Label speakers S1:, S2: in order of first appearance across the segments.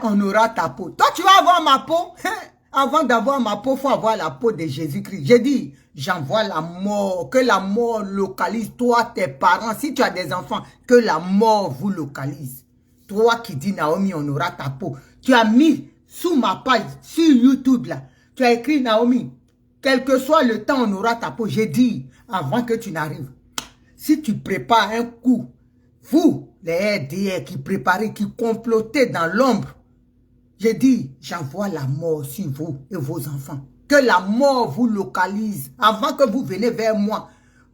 S1: On aura ta peau. Toi, tu vas avoir ma peau. Avant d'avoir ma peau, il faut avoir la peau de Jésus-Christ. J'ai dit, j'envoie la mort. Que la mort localise toi, tes parents. Si tu as des enfants, que la mort vous localise. Toi qui dis, Naomi, on aura ta peau. Tu as mis sous ma page, sur YouTube, là. Tu as écrit, Naomi, quel que soit le temps, on aura ta peau. J'ai dit, avant que tu n'arrives, si tu prépares un coup, vous, les RDR qui préparez, qui complotez dans l'ombre, j'ai dit, j'envoie la mort sur vous et vos enfants. Que la mort vous localise avant que vous venez vers moi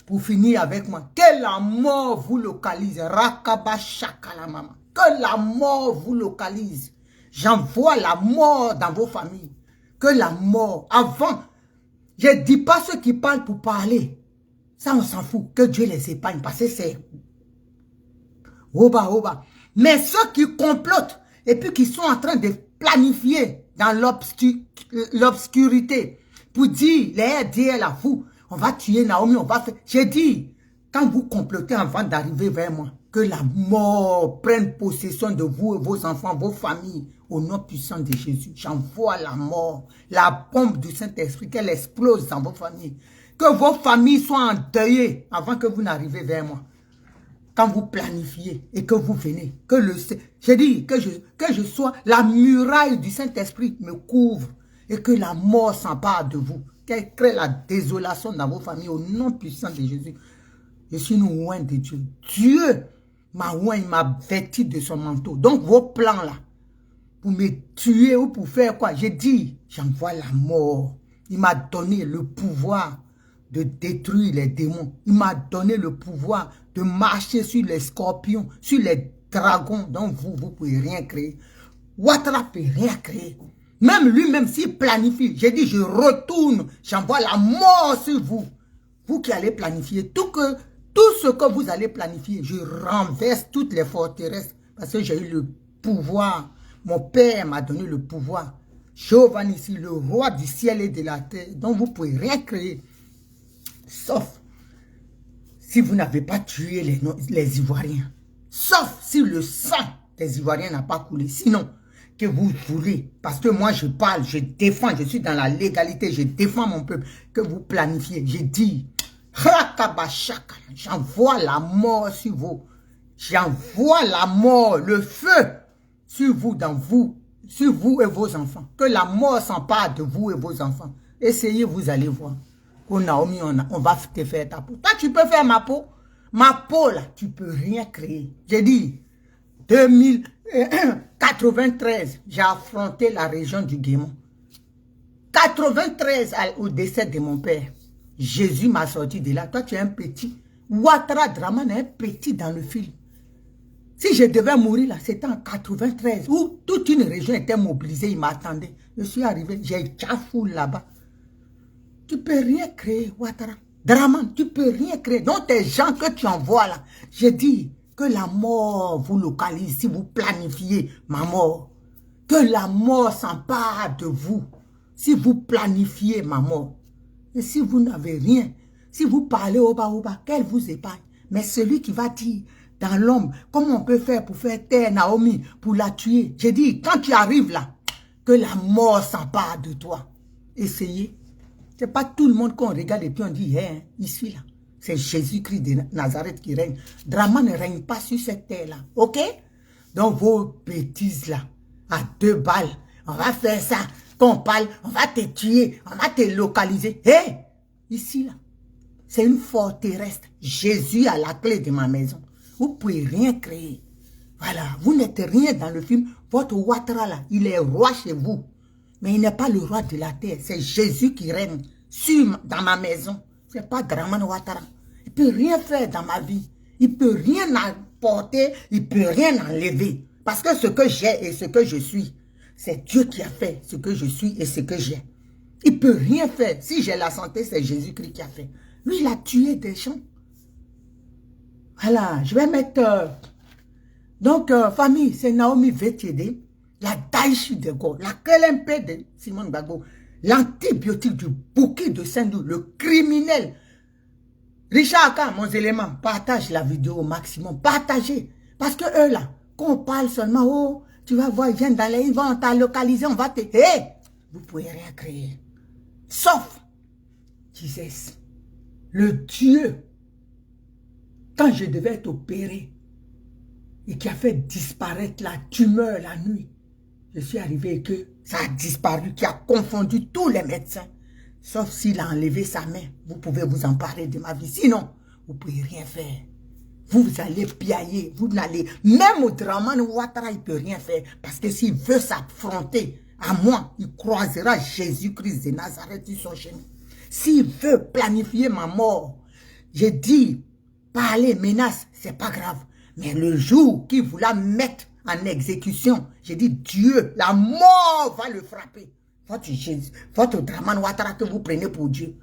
S1: pour finir avec moi. Que la mort vous localise. Rakaba shakala mama. Que la mort vous localise. J'envoie la mort dans vos familles. Que la mort, avant, je ne dis pas ceux qui parlent pour parler. Ça, on s'en fout. Que Dieu les épargne parce que c'est oba, oba. Mais ceux qui complotent et puis qui sont en train de planifier dans l'obscurité pour dire, les RDL là, vous, on va tuer Naomi, on va faire. J'ai dit, quand vous complotez avant d'arriver vers moi, que la mort prenne possession de vous et vos enfants, vos familles, au nom puissant de Jésus. J'envoie la mort, la bombe du Saint-Esprit, qu'elle explose dans vos familles. Que vos familles soient endeuillées avant que vous n'arrivez vers moi. Quand vous planifiez et que vous venez, que j'ai dit que je sois, la muraille du Saint-Esprit me couvre et que la mort s'empare de vous, qu'elle crée la désolation dans vos familles au nom puissant de Jésus. Je suis une oint de Dieu. Dieu m'a oint, il m'a vêtu de son manteau. Donc vos plans là, pour me tuer ou pour faire quoi? J'ai dit, j'envoie la mort. Il m'a donné le pouvoir de détruire les démons. Il m'a donné le pouvoir de marcher sur les scorpions, sur les dragons. Donc vous ne pouvez rien créer. Ouattara ne peut rien créer. Même lui-même, s'il planifie, j'ai dit, je retourne, j'envoie la mort sur vous. Vous qui allez planifier, tout ce que vous allez planifier, je renverse toutes les forteresses parce que j'ai eu le pouvoir. Mon Père m'a donné le pouvoir. Jéhovah ici, le roi du ciel et de la terre, donc vous ne pouvez rien créer. Sauf si vous n'avez pas tué les Ivoiriens. Sauf si le sang des Ivoiriens n'a pas coulé. Sinon, que vous voulez, parce que moi je parle, je défends, je suis dans la légalité, je défends mon peuple, que vous planifiez. J'ai dit, j'envoie la mort sur vous. J'envoie la mort, le feu sur vous, sur vous et vos enfants. Que la mort s'empare de vous et vos enfants. Essayez, vous allez voir. Oh Naomi, on va te faire ta peau. Toi, tu peux faire ma peau. Ma peau, là, tu peux rien créer. J'ai dit, 1993, j'ai affronté la région du Guémon. 93 au décès de mon père. Jésus m'a sorti de là. Toi, tu es un petit. Ouattara Dramane est un petit dans le film. Si je devais mourir là, c'était en 93, où toute une région était mobilisée, il m'attendait. Je suis arrivé, j'ai Tchafoul là-bas. Tu ne peux rien créer, Ouattara. Dramane, tu ne peux rien créer. Donc, tes gens que tu envoies là, j'ai dit que la mort vous localise si vous planifiez ma mort. Que la mort s'empare de vous si vous planifiez ma mort. Et si vous n'avez rien, si vous parlez au bas, qu'elle vous épargne. Mais celui qui va dire dans l'ombre, comment on peut faire pour faire taire Naomi, pour la tuer. J'ai dit, quand tu arrives là, que la mort s'empare de toi. Essayez. Ce n'est pas tout le monde qu'on regarde et puis on dit, hey, ici là, c'est Jésus-Christ de Nazareth qui règne. Drama ne règne pas sur cette terre-là, ok? Donc vos bêtises là, à 2 balles, on va faire ça. Quand on parle, on va te tuer, on va te localiser. Hé, ici là, c'est une forteresse. Jésus a la clé de ma maison. Vous ne pouvez rien créer. Voilà, vous n'êtes rien dans le film. Votre Ouattara là, il est roi chez vous. Mais il n'est pas le roi de la terre. C'est Jésus qui règne dans ma maison. Ce n'est pas Dramane Ouattara. Il ne peut rien faire dans ma vie. Il ne peut rien apporter. Il ne peut rien enlever. Parce que ce que j'ai et ce que je suis, c'est Dieu qui a fait ce que je suis et ce que j'ai. Il ne peut rien faire. Si j'ai la santé, c'est Jésus-Christ qui a fait. Lui, il a tué des gens. Voilà, je vais mettre... Donc, famille, c'est Naomi Vétiédé, la Daïchi de Go, la KLMP de Simone Gbagbo, l'antibiotique du bouquet de Saint-Louis, le criminel. Richard Aka, mon élément, partage la vidéo au maximum, partagez. Parce que eux là, quand on parle seulement, oh, tu vas voir, ils viennent dans les... Ils vont t'a localiser, on va te... Hé! Vous ne pouvez rien créer. Sauf Jesus, le Dieu, quand je devais être opéré et qui a fait disparaître la tumeur la nuit, je suis arrivé et que ça a disparu, qui a confondu tous les médecins. Sauf s'il a enlevé sa main, vous pouvez vous emparer de ma vie. Sinon, vous ne pouvez rien faire. Vous allez piailler, vous n'allez... Même au Dramane Ouattara, il ne peut rien faire. Parce que s'il veut s'affronter à moi, il croisera Jésus-Christ de Nazareth sur son chemin. S'il veut planifier ma mort, j'ai dit, parler, menace, c'est pas grave. Mais le jour qu'il voulait mettre en exécution, j'ai dit, Dieu, la mort va le frapper. Votre Dramane Ouattara que vous prenez pour Dieu,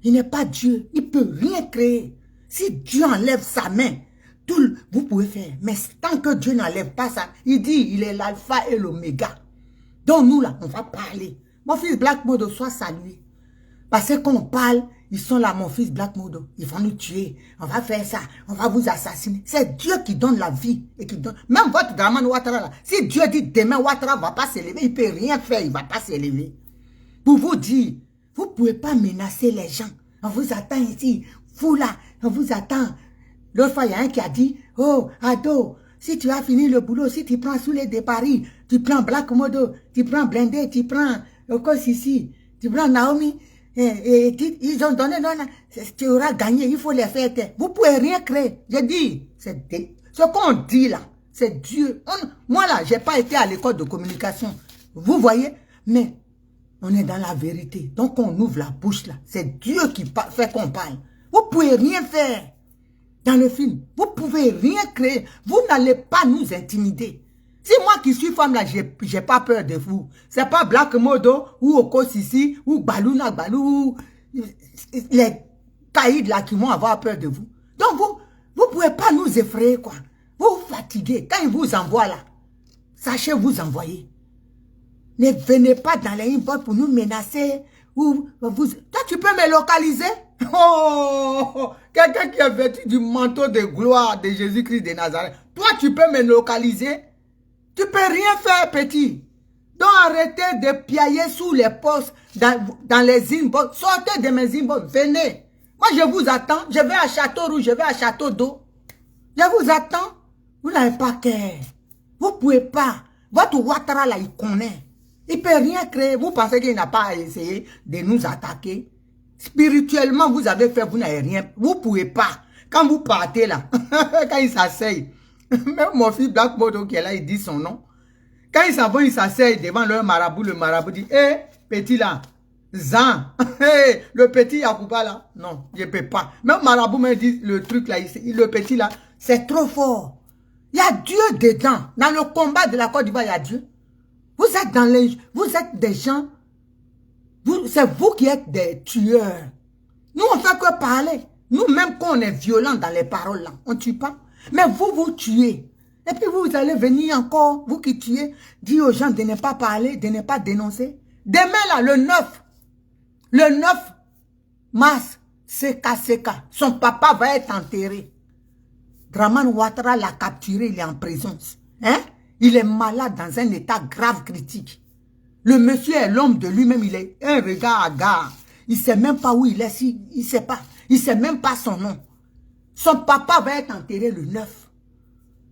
S1: il n'est pas Dieu, il ne peut rien créer. Si Dieu enlève sa main, tout vous pouvez faire. Mais tant que Dieu n'enlève pas ça, il dit, il est l'alpha et l'oméga. Donc nous là, on va parler. Mon fils Black Modo, soit salué. Parce que quand on parle, ils sont là, mon fils Black Modo. Ils vont nous tuer. On va faire ça. On va vous assassiner. C'est Dieu qui donne la vie. Et qui donne... Même votre Dramane Ouattara là. Si Dieu dit demain Ouattara ne va pas s'élever, il ne peut rien faire. Il ne va pas s'élever. Pour vous dire, vous ne pouvez pas menacer les gens. On vous attend ici. Vous là, on vous attend. L'autre fois, il y a un qui a dit, oh, Ado, si tu as fini le boulot, si tu prends Soulé de Paris, tu prends Black Modo, tu prends Blindé, tu prends Okosisi, tu prends Naomi, ils ont donné, non, tu auras gagné, il faut les faire taire. Vous ne pouvez rien créer. J'ai dit, ce qu'on dit là, c'est Dieu. Moi là, je n'ai pas été à l'école de communication. Vous voyez, mais on est dans la vérité. Donc on ouvre la bouche là. C'est Dieu qui fait qu'on parle. Vous ne pouvez rien faire dans le film. Vous ne pouvez rien créer. Vous n'allez pas nous intimider. Si moi qui suis femme là, je n'ai pas peur de vous. Ce n'est pas Black Modo ou Okosisi ou Balouna Balou ou les caïds là qui vont avoir peur de vous. Donc vous ne pouvez pas nous effrayer quoi. Vous vous fatiguez. Quand ils vous envoient là, sachez vous envoyer. Ne venez pas dans les inbox pour nous menacer. Ou vous... Toi, tu peux me localiser? Oh, quelqu'un qui est vêtu du manteau de gloire de Jésus-Christ de Nazareth. Toi, tu peux me localiser? Tu peux rien faire, petit. Donc, arrêtez de piailler sous les postes, dans les inbox. Sortez de mes inbox, venez. Moi, je vous attends. Je vais à Château-Rouge, je vais à Château d'Eau. Je vous attends. Vous n'avez pas cœur. Vous ne pouvez pas. Votre Ouattara, là, il connaît. Il ne peut rien créer. Vous pensez qu'il n'a pas essayé de nous attaquer? Spirituellement, vous avez fait, vous n'avez rien. Vous ne pouvez pas. Quand vous partez là, quand il s'asseye, même mon fils Black Modo qui est là, il dit son nom. Quand ils s'en vont, ils s'asseyent devant leur marabout. Le marabout dit, hé, petit là, Zan, hey, le petit Yakouba là. Non, je ne peux pas. Même marabout me dit le truc là, le petit là, c'est trop fort. Il y a Dieu dedans. Dans le combat de la Côte d'Ivoire, il y a Dieu. Vous êtes des gens, c'est vous qui êtes des tueurs. Nous, on ne fait que parler. Nous, même quand on est violent dans les paroles, là, on ne tue pas. Mais vous, vous tuez. Et puis vous allez venir encore, vous qui tuez, dire aux gens de ne pas parler, de ne pas dénoncer. Demain, là, le 9 mars, CK, son papa va être enterré. Dramane Ouattara l'a capturé, il est en prison. Hein? Il est malade dans un état grave critique. Le monsieur est l'homme de lui-même, il est un regard à gare. Il ne sait même pas où il est, il ne sait pas. Il ne sait même pas son nom. Son papa va être enterré le 9.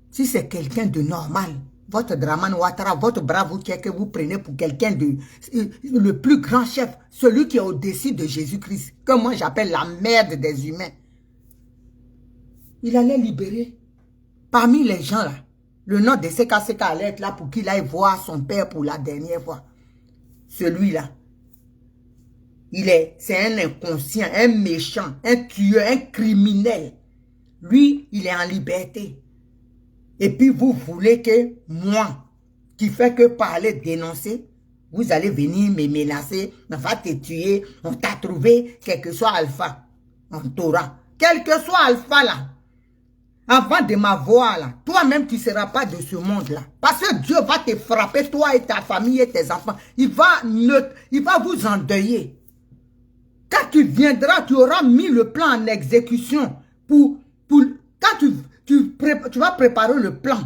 S1: Si c'est quelqu'un de normal, votre Dramane Ouattara, votre brave que vous prenez pour quelqu'un de... le plus grand chef, celui qui est au-dessus de Jésus-Christ, que moi j'appelle la merde des humains. Il allait libérer parmi les gens là. Le nom de CK allait être là pour qu'il aille voir son père pour la dernière fois. Celui-là, c'est un inconscient, un méchant, un tueur, un criminel. Lui, il est en liberté. Et puis vous voulez que moi, qui fais que parler, dénoncer, vous allez venir me menacer, on va te tuer, on t'a trouvé, quel que soit Alpha, on t'aura. Quel que soit Alpha là, avant de m'avoir là, toi-même tu ne seras pas de ce monde-là. Parce que Dieu va te frapper, toi et ta famille et tes enfants. Il va vous endeuiller. Quand tu viendras, tu auras mis le plan en exécution. Quand tu vas préparer le plan,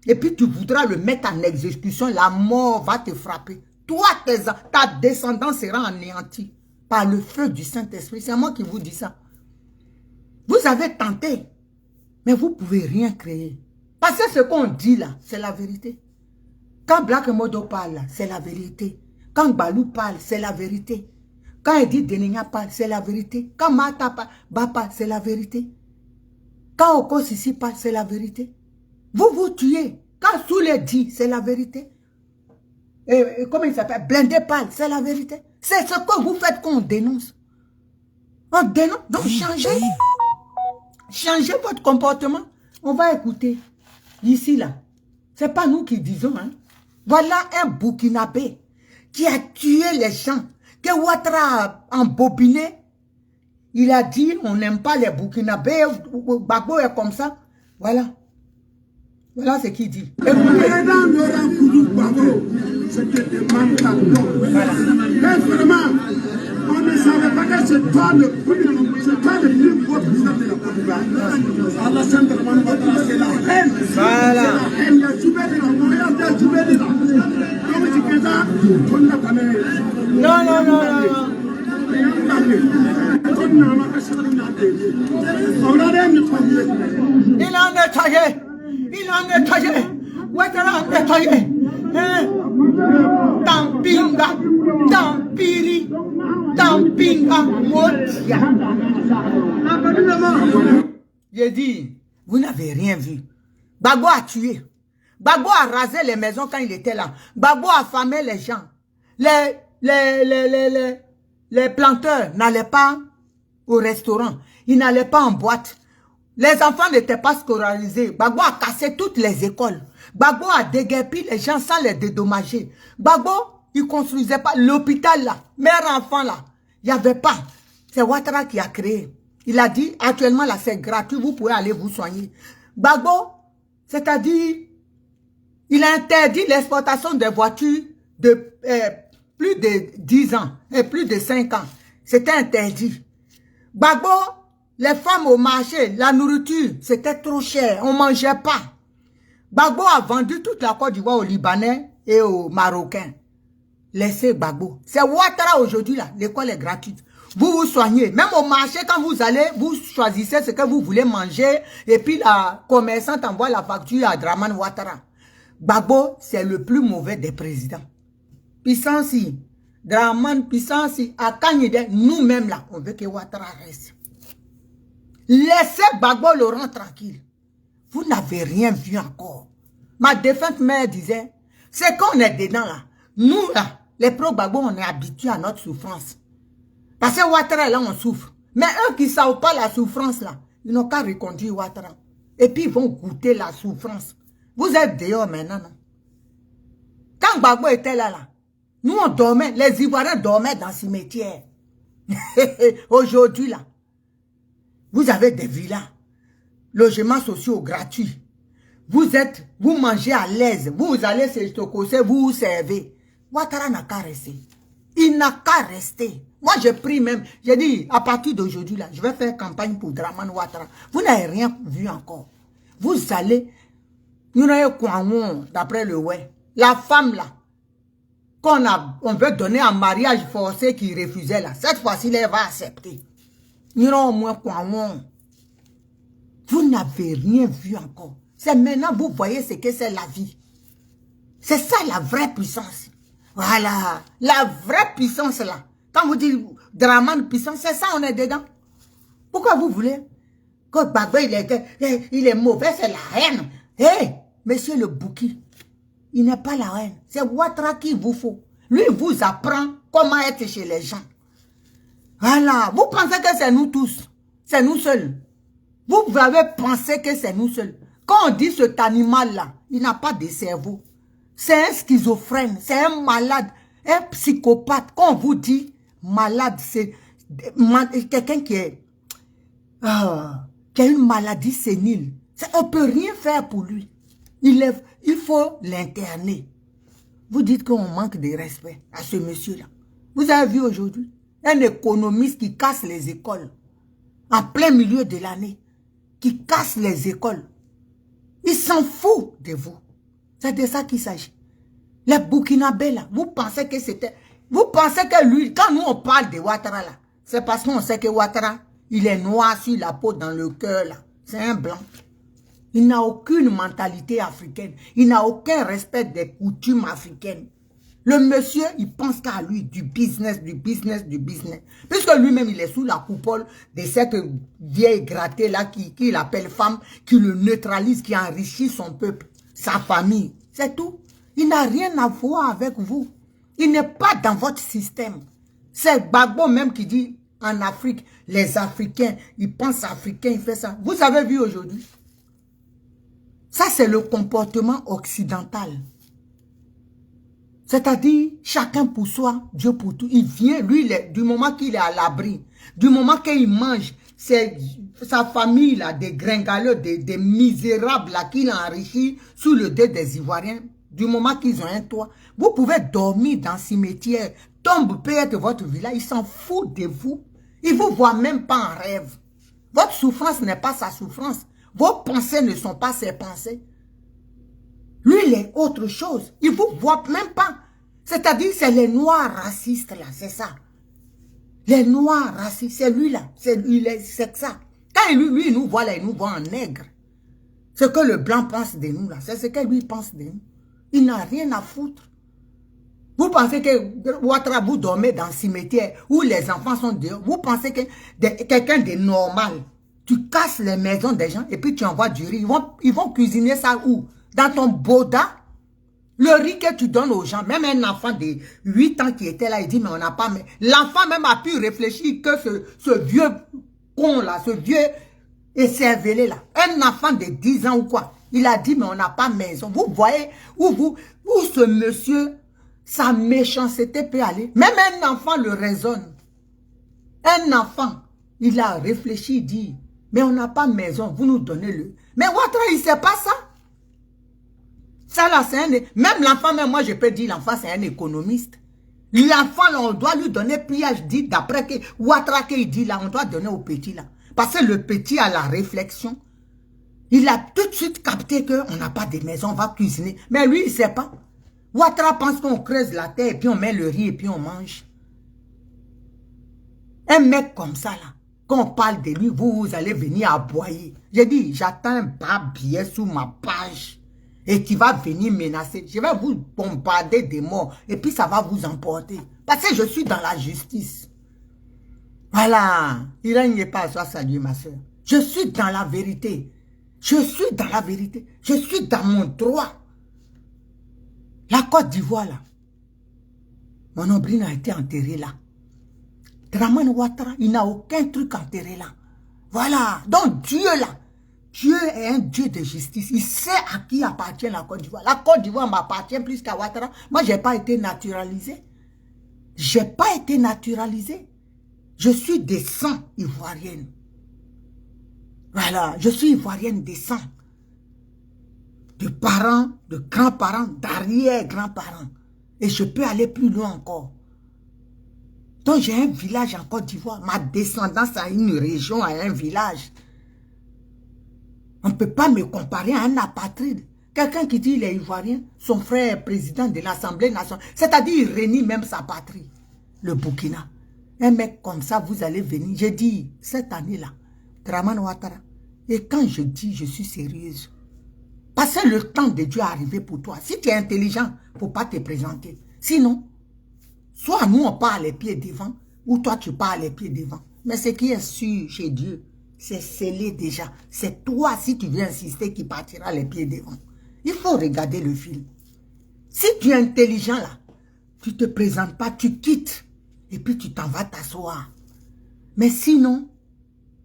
S1: Et puis tu voudras le mettre en exécution, la mort va te frapper. Toi, ta descendance sera anéantie par le feu du Saint-Esprit. C'est moi qui vous dis ça. Vous avez tenté, mais vous ne pouvez rien créer. Parce que ce qu'on dit là, c'est la vérité. Quand Black Modo parle, c'est la vérité. Quand Balou parle, c'est la vérité. Quand Edith Denenia parle, c'est la vérité. Quand Mata parle, c'est la vérité. Quand Oko Sissi parle, c'est la vérité. Vous vous tuez. Quand Soule dit, c'est la vérité. Et comment il s'appelle? Blindé parle, c'est la vérité. C'est ce que vous faites qu'on dénonce. On dénonce. Donc changez. Changez votre comportement. On va écouter. Ici, là. C'est pas nous qui disons. Hein. Voilà un Burkinabé qui a tué les gens. Que Ouattara a embobiné. Il a dit, on n'aime pas les Burkinabés. Gbagbo est comme ça. Voilà. Voilà ce qu'il dit. Écoutez.
S2: C'était des mandatons. Mais vraiment, on ne savait pas que c'est toi le plus beau président de la Côte d'Ivoire. Alassane Dramane Ouattara, c'est la haine. Voilà. C'est la haine. Il y a Djoubéli là. Il y a Djoubéli là. Donc, c'est que ça, on n'a pas mis.
S1: Non, non, non, non. Il en est taillé. Il en est taillé. Ouattara en est taillé. Tampinga, Tampiri, Tampinga, Motia. J'ai dit, vous n'avez rien vu. Gbagbo a tué. Gbagbo a rasé les maisons quand il était là. Gbagbo a affamé les gens. Les planteurs n'allaient pas au restaurant. Ils n'allaient pas en boîte. Les enfants n'étaient pas scolarisés. Gbagbo a cassé toutes les écoles. Gbagbo a déguerpi les gens sans les dédommager. Gbagbo, il ne construisait pas l'hôpital là. Mère enfant là, il n'y avait pas. C'est Ouattara qui a créé. Il a dit, actuellement là, c'est gratuit, vous pouvez aller vous soigner. Gbagbo, c'est-à-dire, il a interdit l'exportation des voitures de plus de 10 ans et plus de 5 ans. C'était interdit. Gbagbo, les femmes au marché, la nourriture, c'était trop cher, on ne mangeait pas. Gbagbo a vendu toute la Côte d'Ivoire aux Libanais et aux Marocains. Laissez Gbagbo. C'est Ouattara aujourd'hui là, l'école est gratuite. Vous vous soignez. Même au marché, quand vous allez, vous choisissez ce que vous voulez manger et puis la commerçante envoie la facture à Dramane Ouattara. Gbagbo, c'est le plus mauvais des présidents. Puissance, Dramane, puissance, à Kanyede, nous-mêmes là, on veut que Ouattara reste. Laissez Gbagbo Laurent tranquille. Vous n'avez rien vu encore. Ma défunte mère disait, c'est qu'on est dedans là. Nous là, les pro-Gbagbo, on est habitués à notre souffrance. Parce que Ouattara là, on souffre. Mais eux qui ne savent pas la souffrance là, ils n'ont qu'à reconduire Ouattara. Et puis ils vont goûter la souffrance. Vous êtes dehors maintenant, non? Quand Gbagbo était là, nous on dormait, les Ivoiriens dormaient dans ce cimetière. Aujourd'hui là, vous avez des villas, logements sociaux gratuits. Vous mangez à l'aise, vous allez chez Tokose, vous vous servez. Ouattara n'a qu'à rester. Il n'a qu'à rester. Moi, je prie même, j'ai dit, à partir d'aujourd'hui, là, je vais faire campagne pour Dramane Ouattara. Vous n'avez rien vu encore. Vous allez, d'après le ouais, la femme là, on veut donner en mariage forcé qui refusait là, cette fois-ci, elle va accepter. Au moins, vous n'avez rien vu encore. C'est maintenant, vous voyez ce que c'est la vie. C'est ça la vraie puissance. Voilà, la vraie puissance là. Quand vous dites Dramane puissance, c'est ça, on est dedans. Pourquoi vous voulez que Gbagbo il est mauvais, c'est la haine. Hé, monsieur le Bouki, il n'est pas la haine. C'est Ouattara qu'il vous faut. Lui, il vous apprend comment être chez les gens. Voilà, vous pensez que c'est nous tous. C'est nous seuls. Vous avez pensé que c'est nous seuls. Quand on dit cet animal-là, il n'a pas de cerveau. C'est un schizophrène, c'est un malade, un psychopathe. Quand on vous dit malade, c'est quelqu'un qui a une maladie sénile. On ne peut rien faire pour lui. Il faut l'interner. Vous dites qu'on manque de respect à ce monsieur-là. Vous avez vu aujourd'hui un économiste qui casse les écoles en plein milieu de l'année, qui casse les écoles. Il s'en fout de vous. C'est de ça qu'il s'agit. Les Burkinabés, là, vous pensez que c'était... Vous pensez que lui, quand nous on parle de Ouattara, là, c'est parce qu'on sait que Ouattara, il est noir sur la peau, dans le cœur, là. C'est un blanc. Il n'a aucune mentalité africaine. Il n'a aucun respect des coutumes africaines. Le monsieur, il pense qu'à lui, du business, du business, du business. Puisque lui-même, il est sous la coupole de cette vieille grattée-là qu'il appelle femme, qui le neutralise, qui enrichit son peuple, sa famille. C'est tout. Il n'a rien à voir avec vous. Il n'est pas dans votre système. C'est Gbagbo même qui dit en Afrique, les Africains, ils pensent africains, il fait ça. Vous avez vu aujourd'hui? Ça, c'est le comportement occidental. C'est-à-dire, chacun pour soi, Dieu pour tout. Il vient, lui, du moment qu'il est à l'abri, du moment qu'il mange, c'est sa famille, là, des gringaleux, des misérables, là, qu'il a enrichi sous le dé des Ivoiriens, du moment qu'ils ont un toit. Vous pouvez dormir dans le cimetière, tombe peut être votre village, il s'en fout de vous. Il ne vous voit même pas en rêve. Votre souffrance n'est pas sa souffrance. Vos pensées ne sont pas ses pensées. Lui, il est autre chose. Il ne vous voit même pas. C'est-à-dire, c'est les noirs racistes, là, c'est ça. Les noirs racistes, c'est lui, là. C'est ça. Quand lui, il nous voit, là, il nous voit en nègre. Ce que le blanc pense de nous, là, c'est ce que lui pense de nous. Il n'a rien à foutre. Vous pensez que Ouattara, vous dormez dans le cimetière où les enfants sont dehors. Vous pensez que quelqu'un de normal, tu casses les maisons des gens et puis tu envoies du riz. Ils vont cuisiner ça où? Dans ton boda. Le riz que tu donnes aux gens, même un enfant de 8 ans qui était là, il dit mais on n'a pas... L'enfant même a pu réfléchir que ce vieux con là, ce vieux écervelé là, un enfant de 10 ans ou quoi, il a dit mais on n'a pas maison. Vous voyez où ce monsieur... Sa méchanceté peut aller. Même un enfant le raisonne. Un enfant, il a réfléchi, il dit, mais on n'a pas maison, vous nous donnez le... Mais Ouattara, il ne sait pas ça. Ça là, c'est un... Même l'enfant, même moi je peux dire, l'enfant c'est un économiste. L'enfant, on doit lui donner pillage dit, d'après que Ouattara qu'il dit là, on doit donner au petit là. Parce que le petit a la réflexion. Il a tout de suite capté qu'on n'a pas de maison, on va cuisiner. Mais lui, il ne sait pas. Ouattara pense qu'on creuse la terre et puis on met le riz et puis on mange. Un mec comme ça là, quand on parle de lui, vous allez venir aboyer. J'ai dit, j'attends un bas billet sous ma page et qui va venir menacer. Je vais vous bombarder des morts et puis ça va vous emporter. Parce que je suis dans la justice. Voilà, il règne pas à soi, salut ma soeur. Je suis dans la vérité. Je suis dans la vérité. Je suis dans mon droit. La Côte d'Ivoire, là, mon nombril a été enterré là. Dramane Ouattara, il n'a aucun truc enterré là. Voilà. Donc Dieu là, Dieu est un Dieu de justice. Il sait à qui appartient la Côte d'Ivoire. La Côte d'Ivoire m'appartient plus qu'à Ouattara. Moi, je n'ai pas été naturalisé. Je n'ai pas été naturalisé. Je suis de sang ivoirienne. Voilà. Je suis ivoirienne de sang. De parents, de grands-parents, d'arrière-grands-parents. Et je peux aller plus loin encore. Donc j'ai un village en Côte d'Ivoire. Ma descendance a une région, à un village. On ne peut pas me comparer à un apatride. Quelqu'un qui dit il est ivoirien, son frère est président de l'Assemblée nationale. C'est-à-dire il renie même sa patrie, le Burkina. Un mec comme ça, vous allez venir. J'ai dit, cette année-là, Dramane Ouattara. Et quand je dis, je suis sérieuse. Parce que le temps de Dieu est arrivé pour toi. Si tu es intelligent, il ne faut pas te présenter. Sinon, soit nous on part les pieds devant, ou toi tu pars les pieds devant. Mais ce qui est sûr chez Dieu, c'est scellé déjà. C'est toi, si tu veux insister, qui partira les pieds devant. Il faut regarder le film. Si tu es intelligent là, tu ne te présentes pas, tu quittes, et puis tu t'en vas t'asseoir. Mais sinon,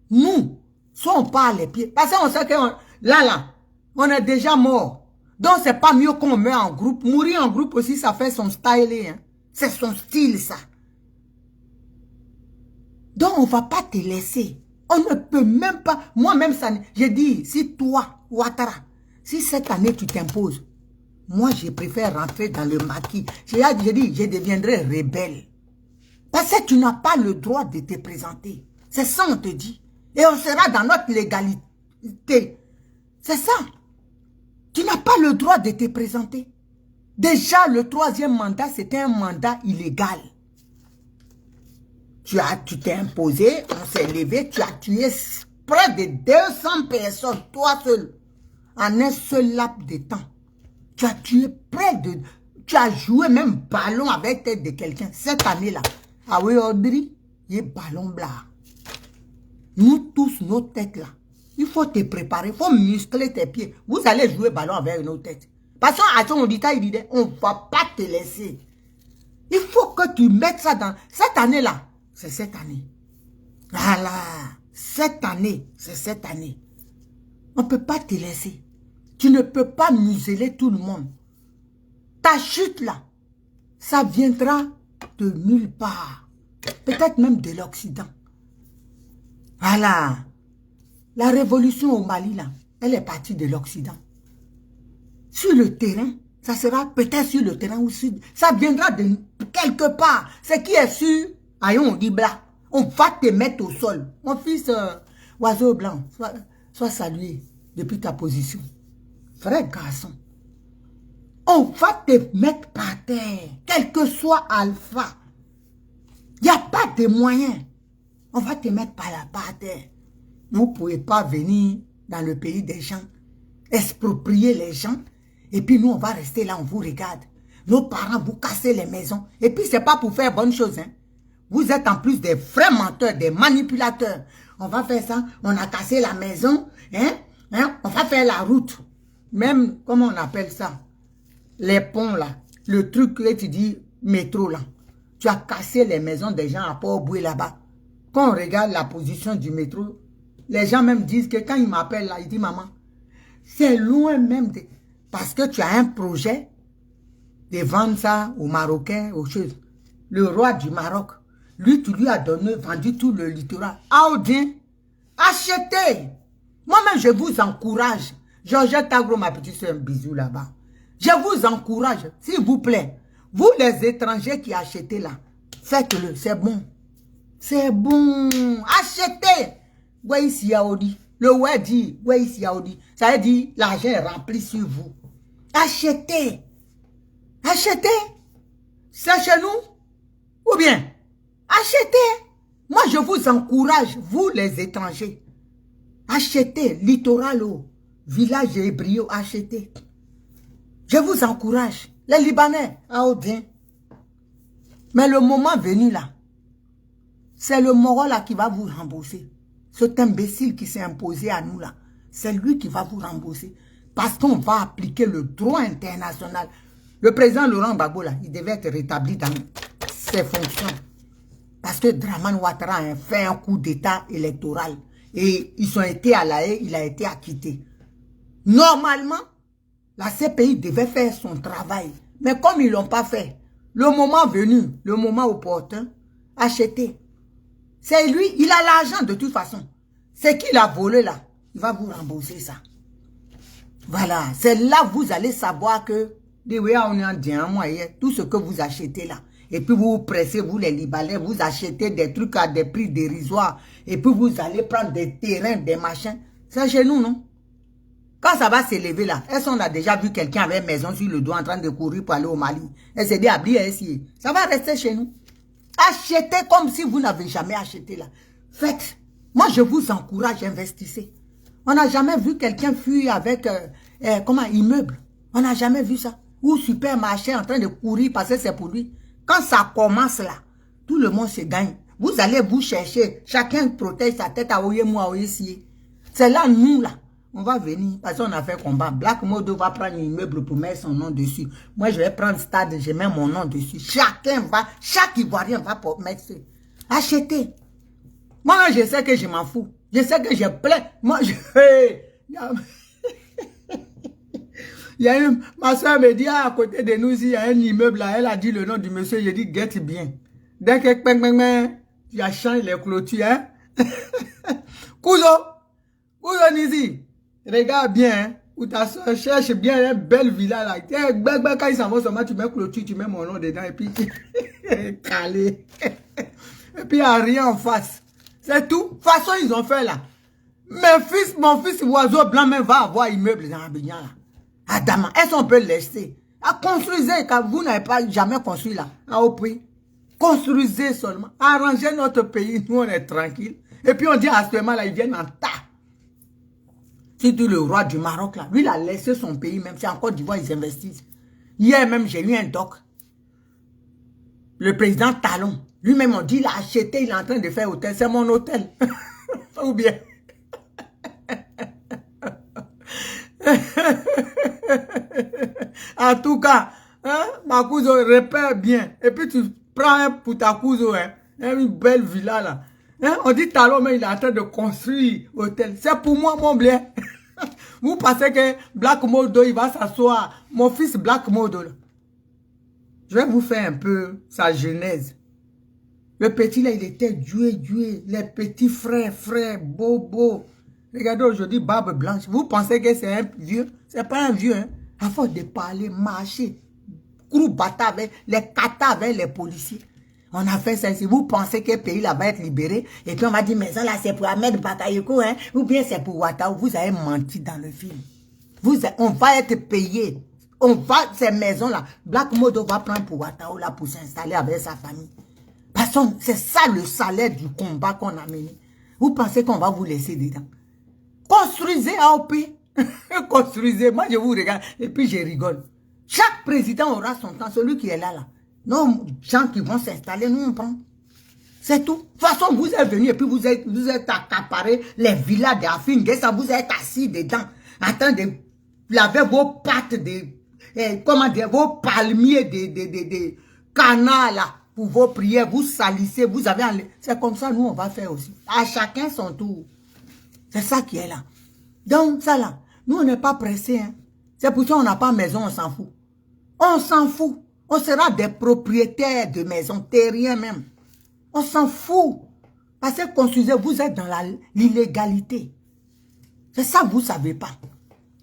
S1: nous, soit on part les pieds, parce qu'on sait que là, on est déjà mort. Donc, c'est pas mieux qu'on meurt en groupe. Mourir en groupe aussi, ça fait son style. Hein. C'est son style, ça. Donc, on ne va pas te laisser. On ne peut même pas... Moi-même, ça... J'ai dit, si toi, Ouattara, si cette année, tu t'imposes, moi, je préfère rentrer dans le maquis. J'ai dit, je deviendrai rebelle. Parce que tu n'as pas le droit de te présenter. C'est ça, on te dit. Et on sera dans notre légalité. C'est ça. Tu n'as pas le droit de te présenter. Déjà, le 3e mandat, c'était un mandat illégal. Tu t'es imposé, on s'est levé, tu as tué près de 200 personnes, toi seul, en un seul laps de temps. Tu as tué près de... Tu as joué même ballon avec tête de quelqu'un. Cette année-là, ah oui, Audrey, il y a ballon blanc. Nous tous, nos têtes là, il faut te préparer, il faut muscler tes pieds. Vous allez jouer ballon avec nos têtes. Parce qu'à son auditeur, il dit, on ne va pas te laisser. Il faut que tu mettes ça dans... Cette année-là, c'est cette année. Voilà. Cette année, c'est cette année. On ne peut pas te laisser. Tu ne peux pas museler tout le monde. Ta chute là, ça viendra de nulle part. Peut-être même de l'Occident. Voilà. La révolution au Mali là, elle est partie de l'Occident. Sur le terrain, ça sera peut-être sur le terrain aussi. Ça viendra de quelque part. Ce qui est sûr, on dit blanc. On va te mettre au sol. Mon fils, oiseau blanc, sois salué depuis ta position. Frère garçon, on va te mettre par terre, quel que soit Alpha. Il n'y a pas de moyens. On va te mettre par terre. Vous ne pouvez pas venir dans le pays des gens, exproprier les gens, et puis nous, on va rester là, on vous regarde. Nos parents, vous cassez les maisons. Et puis, ce n'est pas pour faire bonne chose. Hein. Vous êtes en plus des vrais menteurs, des manipulateurs. On va faire ça, on a cassé la maison, on va faire la route. Même, comment on appelle ça? Les ponts là, le truc que tu dis, métro là. Tu as cassé les maisons des gens à Port-Boué là-bas. Quand on regarde la position du métro, les gens même disent que quand ils m'appellent là, ils disent maman, c'est loin même de... Parce que tu as un projet de vendre ça aux Marocains, aux choses. Le roi du Maroc, lui, tu lui as vendu tout le littoral. Audien, achetez. Moi-même, je vous encourage. Georgette Agro, ma petite soeur, un bisou là-bas. Je vous encourage, s'il vous plaît. Vous, les étrangers qui achetez là, faites-le, c'est bon. C'est bon. Achetez. Ouais, ici, Audi. Le ouais dit, ouais, ici, Audi. Ça veut dire, l'argent est rempli sur vous. Achetez. Achetez. C'est chez nous. Ou bien, achetez. Moi, je vous encourage, vous, les étrangers. Achetez. Littoral, village hébreu, achetez. Je vous encourage. Les Libanais, Audien. Mais le moment venu là, c'est le Moro là qui va vous rembourser. Cet imbécile qui s'est imposé à nous là, c'est lui qui va vous rembourser. Parce qu'on va appliquer le droit international. Le président Laurent Gbagbo là, il devait être rétabli dans ses fonctions. Parce que Dramane Ouattara a fait un coup d'état électoral. Et ils ont été à la haie, il a été acquitté. Normalement, la CPI devait faire son travail. Mais comme ils ne l'ont pas fait, le moment venu, le moment opportun, acheter. C'est lui, il a l'argent de toute façon. C'est qu'il a volé là. Il va vous rembourser ça. Voilà, c'est là que vous allez savoir que tout ce que vous achetez là. Et puis vous pressez, vous les Libanais, vous achetez des trucs à des prix dérisoires. Et puis vous allez prendre des terrains, des machins. C'est chez nous, non? Quand ça va s'élever là, est-ce qu'on a déjà vu quelqu'un avec une maison sur le dos en train de courir pour aller au Mali? Elle s'est dit, ça va rester chez nous. Achetez comme si vous n'avez jamais acheté là. Faites. Moi, je vous encourage, investissez. On n'a jamais vu quelqu'un fuir avec, immeuble. On n'a jamais vu ça. Ou supermarché en train de courir parce que c'est pour lui. Quand ça commence là, tout le monde se gagne. Vous allez vous chercher. Chacun protège sa tête à Oyemou, c'est là, nous là. On va venir, parce qu'on a fait combat. Black Modo va prendre un immeuble pour mettre son nom dessus. Moi, je vais prendre Stade, je mets mon nom dessus. Chacun va, chaque Ivoirien va mettre ça. Achetez. Moi, je sais que je m'en fous. Je sais que je plais. Moi, ma soeur me dit, à côté de nous, il y a un immeuble là. Elle a dit le nom du monsieur. Je dis, guette bien. Dès que tu as changé les clôtures, hein. Cousin ici. Regarde bien, hein, où ta soeur cherche bien une belle villa là. Quand ils s'en vont seulement, tu mets clôture, tu mets mon nom dedans et puis calé. Et puis il n'y a rien en face. C'est tout. De toute façon, ils ont fait là. Mon fils, oiseau blanc même va avoir immeuble dans Abidjan là. Adama, est-ce qu'on peut laisser? Construisez, car vous n'avez pas jamais construit là, au prix. Construisez seulement. Arrangez notre pays, nous on est tranquille. Et puis on dit actuellement là, ils viennent en tas. Surtout le roi du Maroc là, lui il a laissé son pays, même si en Côte d'Ivoire ils investissent. Hier même j'ai eu un doc. Le président Talon, lui-même on dit il a acheté, il est en train de faire hôtel, c'est mon hôtel. Ou bien. En tout cas, hein, ma cousin repère bien. Et puis tu prends pour ta cousin, hein, une belle villa là. Hein, on dit Talon, mais il est en train de construire hôtel. C'est pour moi mon blé. Vous pensez que Black Modo, il va s'asseoir. Mon fils Black Modo là. Je vais vous faire un peu sa genèse. Le petit là, il était doué. Les petits frères, bobo. Regardez aujourd'hui, barbe blanche. Vous pensez que c'est un vieux? C'est pas un vieux, hein. À force de parler, marcher, bata avec les kata avec les policiers. On a fait ça ici. Vous pensez que le pays là va être libéré? Et puis on m'a dit, mais ça là, c'est pour Ahmed Bakayoko, hein? Ou bien c'est pour Ouattara. Vous avez menti dans le film. On va être payé. Ces maisons-là, Black Modo va prendre pour Ouattara là pour s'installer avec sa famille. Parce que c'est ça le salaire du combat qu'on a mené. Vous pensez qu'on va vous laisser dedans? Construisez AOP. Construisez. Moi, je vous regarde et puis je rigole. Chaque président aura son temps. Celui qui est là. Nos gens qui vont s'installer, nous on prend. C'est tout. De toute façon, vous êtes venus et puis vous êtes accaparé les villas d'Afine. Ça, vous êtes assis dedans. En train de laver vos pattes comment dire, vos palmiers de canards là. Pour vos prières, vous salissez, vous avez... C'est comme ça, nous, on va faire aussi. À chacun son tour. C'est ça qui est là. Donc, ça là, nous, on n'est pas pressés. Hein. C'est pour ça qu'on n'a pas maison, on s'en fout. On s'en fout. On sera des propriétaires de maisons, terriens même. On s'en fout. Parce que construisez, vous êtes dans l'illégalité. C'est ça que vous ne savez pas.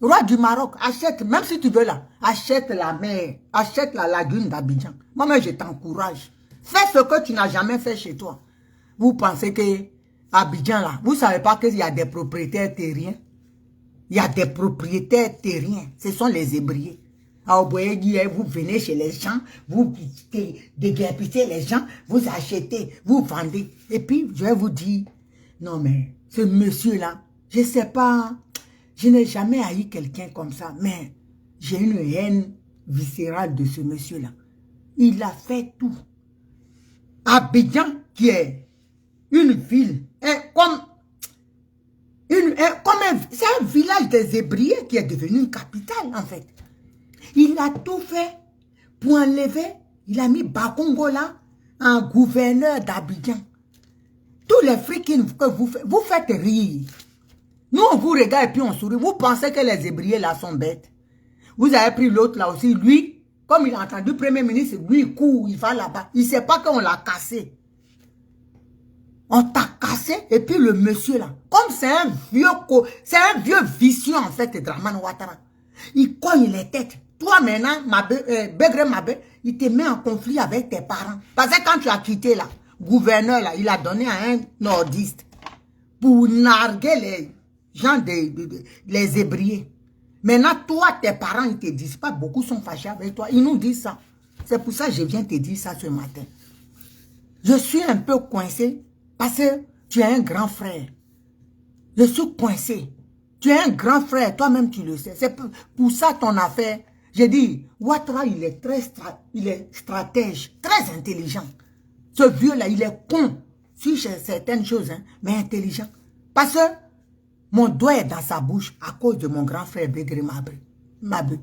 S1: Le roi du Maroc, achète, même si tu veux là, achète la mer, achète la lagune d'Abidjan. Moi-même, je t'encourage. Fais ce que tu n'as jamais fait chez toi. Vous pensez que Abidjan là, vous ne savez pas qu'il y a des propriétaires terriens? Il y a des propriétaires terriens. Ce sont les ébriers. Vous venez chez les gens, vous déguerpissez les gens, vous achetez, vous vendez. Et puis, je vais vous dire, non mais, ce monsieur-là, je ne sais pas, je n'ai jamais haï quelqu'un comme ça, mais j'ai une haine viscérale de ce monsieur-là. Il a fait tout. Abidjan, qui est une ville, c'est un village des ébriers qui est devenu une capitale en fait. Il a tout fait pour enlever, il a mis Bakongo là en gouverneur d'Abidjan. Tous les friquins que vous faites rire. Nous on vous regarde et puis on sourit. Vous pensez que les ébriers là sont bêtes. Vous avez pris l'autre là aussi, lui. Comme il a entendu le Premier ministre, lui, il court, il va là-bas. Il ne sait pas qu'on l'a cassé. On t'a cassé, et puis le monsieur là, comme c'est un vieux vicieux en fait, Dramane Ouattara. Il cogne les têtes. Toi maintenant, Begré Mabé, il te met en conflit avec tes parents. Parce que quand tu as quitté là, gouverneur là, il a donné à un nordiste pour narguer les gens, les ébriers. Maintenant, toi, tes parents, ils te disent pas, beaucoup sont fâchés avec toi. Ils nous disent ça. C'est pour ça que je viens te dire ça ce matin. Je suis un peu coincé parce que tu es un grand frère. Je suis coincé. Tu es un grand frère, toi-même tu le sais. C'est pour ça ton affaire. J'ai dit, Ouattara, il est stratège, très intelligent. Ce vieux-là, il est con sur certaines choses, hein, mais intelligent. Parce que mon doigt est dans sa bouche à cause de mon grand frère Begré Mabé.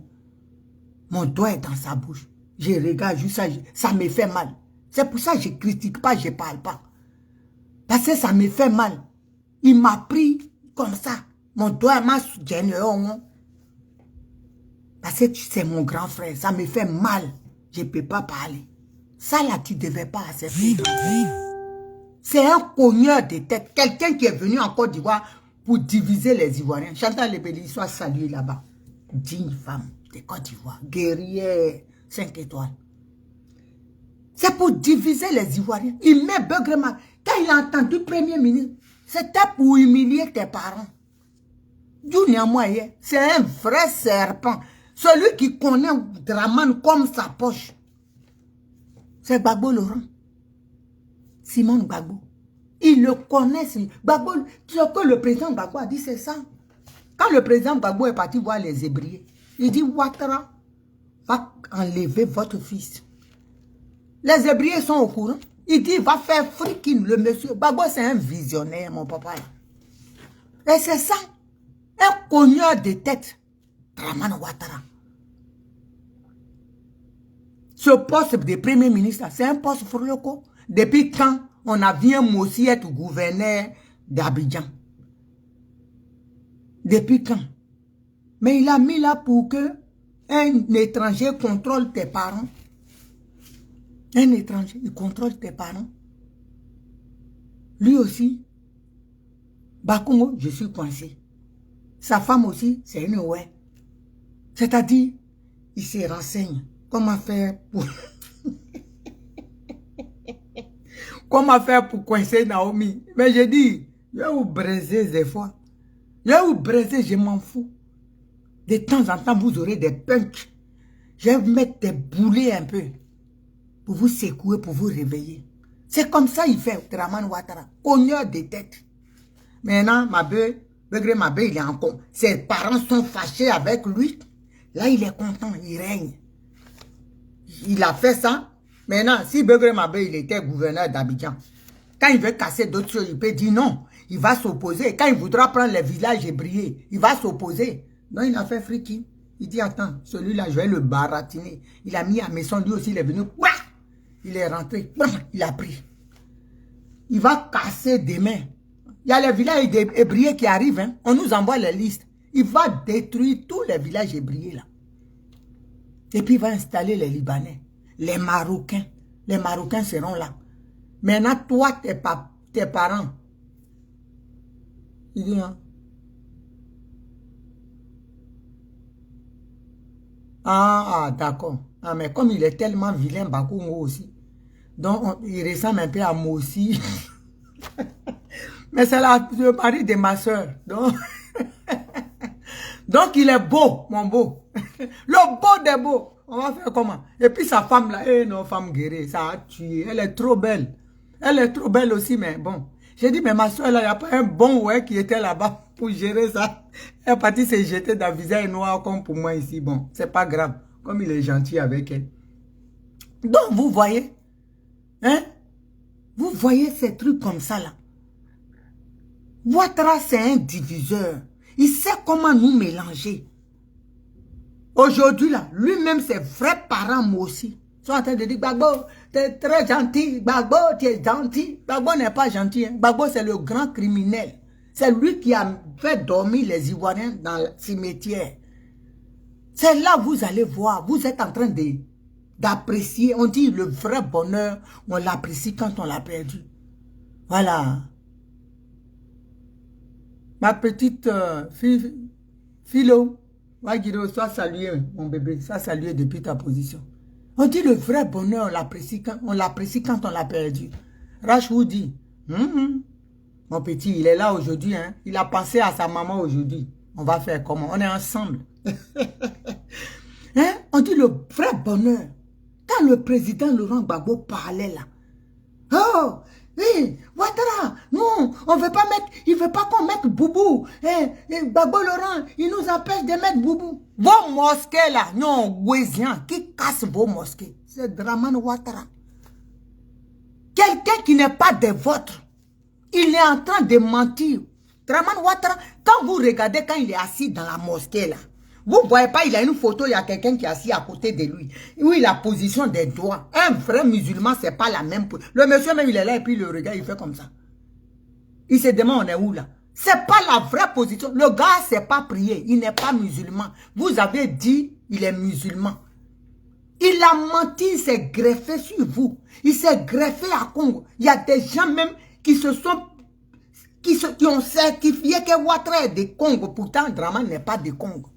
S1: Mon doigt est dans sa bouche. Je regarde juste ça me fait mal. C'est pour ça que je ne critique pas, je ne parle pas. Parce que ça me fait mal. Il m'a pris comme ça. Mon doigt m'a gêné. Parce que c'est mon grand frère. Ça me fait mal. Je ne peux pas parler. Ça là, tu ne devais pas accepter. C'est un cogneur de tête. Quelqu'un qui est venu en Côte d'Ivoire pour diviser les Ivoiriens. Chantal Lebeli soit salué là-bas. Digne femme de Côte d'Ivoire. Guerrière 5 étoiles. C'est pour diviser les Ivoiriens. Il met Begrema. Quand il a entendu Premier ministre, c'était pour humilier tes parents. C'est un vrai serpent. Celui qui connaît Dramane comme sa poche, c'est Gbagbo Laurent. Simon Gbagbo. Il le connaît. Gbagbo, ce que le président Gbagbo a dit, c'est ça. Quand le président Gbagbo est parti voir les Hébriers, il dit, Ouattara va enlever votre fils. Les Hébriers sont au courant. Il dit, il va faire freaking, le monsieur. Gbagbo, c'est un visionnaire, mon papa. Là. Et c'est ça. Un cogneur de tête. Dramane Ouattara. Ce poste de premier ministre, c'est un poste froloko. Depuis quand on a vu un Mossi être gouverneur d'Abidjan? Depuis quand? Mais il a mis là pour que un étranger contrôle tes parents. Un étranger, il contrôle tes parents. Lui aussi, Bakongo, je suis coincé. Sa femme aussi, c'est une ouais. C'est-à-dire, il se renseigne. Comment faire pour... Comment faire pour coincer Naomi? Mais j'ai dit, je vais vous briser des fois. Je vais vous briser, je m'en fous. De temps en temps, vous aurez des punks. Je vais vous mettre des boulets un peu. Pour vous secouer, pour vous réveiller. C'est comme ça il fait, Dramane Ouattara. Cogneur de tête. Maintenant, Begré Mabé, il est en con. Ses parents sont fâchés avec lui. Là, il est content, il règne. Il a fait ça. Maintenant, si Begré Mabé, il était gouverneur d'Abidjan, quand il veut casser d'autres choses, il peut dire non. Il va s'opposer. Quand il voudra prendre les villages hébriés, il va s'opposer. Non, il a fait friki. Il dit, attends, celui-là, je vais le baratiner. Il a mis à maison, lui aussi, il est venu. Ouah! Il est rentré. Il a pris. Il va casser demain. Il y a les villages hébriés qui arrivent. Hein. On nous envoie les listes. Il va détruire tous les villages hébriés là. Et puis il va installer les Libanais, les Marocains. Les Marocains seront là. Maintenant, toi, tes parents. Il dit, hein? Ah, d'accord. Ah, mais comme il est tellement vilain, Bakongo aussi. Donc, il ressemble un peu à moi aussi. Mais c'est le mari de ma soeur. Donc, il est beau, mon beau. Le beau des beaux. On va faire comment? Et puis sa femme là, non, femme guérie, ça a tué. Elle est trop belle. Elle est trop belle aussi, mais bon. J'ai dit, mais ma soeur là, il n'y a pas un bon ouais qui était là-bas pour gérer ça. Elle est partie se jeter dans le visage noir comme pour moi ici. Bon, c'est pas grave. Comme il est gentil avec elle. Donc, vous voyez, hein? Vous voyez ces trucs comme ça là. Ouattara, c'est un diviseur. Il sait comment nous mélanger. Aujourd'hui, là, lui-même, ses vrais parents, moi aussi, sont en train de dire, Gbagbo, tu es très gentil. Gbagbo, tu es gentil. Gbagbo n'est pas gentil. Hein. Gbagbo, c'est le grand criminel. C'est lui qui a fait dormir les Ivoiriens dans le cimetière. C'est là que vous allez voir. Vous êtes en train d'apprécier. On dit le vrai bonheur, on l'apprécie quand on l'a perdu. Voilà. Ma petite Philo, Wagiro, sois salué, mon bébé, sois salué depuis ta position. On dit le vrai bonheur, on l'apprécie quand on l'a perdu. Rachou dit, mon petit, il est là aujourd'hui, hein? Il a pensé à sa maman aujourd'hui. On va faire comment? On est ensemble. Hein? On dit le vrai bonheur. Quand le président Laurent Gbagbo parlait là, oh, oui, Ouattara, non, on veut pas mettre, il veut pas qu'on mette Boubou. Gbagbo Laurent, il nous empêche de mettre Boubou. Vos mosquées là, non, Ouézian, qui casse vos mosquées? C'est Dramane Ouattara. Quelqu'un qui n'est pas des vôtres, il est en train de mentir. Dramane Ouattara, quand vous regardez, quand il est assis dans la mosquée là, vous ne voyez pas, il a une photo, il y a quelqu'un qui est assis à côté de lui. Oui, la position des doigts. Un vrai musulman, ce n'est pas la même position. Le monsieur même, il est là et puis le regarde, il fait comme ça. Il se demande, on est où là? Ce n'est pas la vraie position. Le gars ne sait pas prier, il n'est pas musulman. Vous avez dit, il est musulman. Il a menti, il s'est greffé sur vous. Il s'est greffé à Congo. Il y a des gens même qui se sont... qui ont certifié que Ouattara est de Congo. Pourtant, Dramane n'est pas de Congo.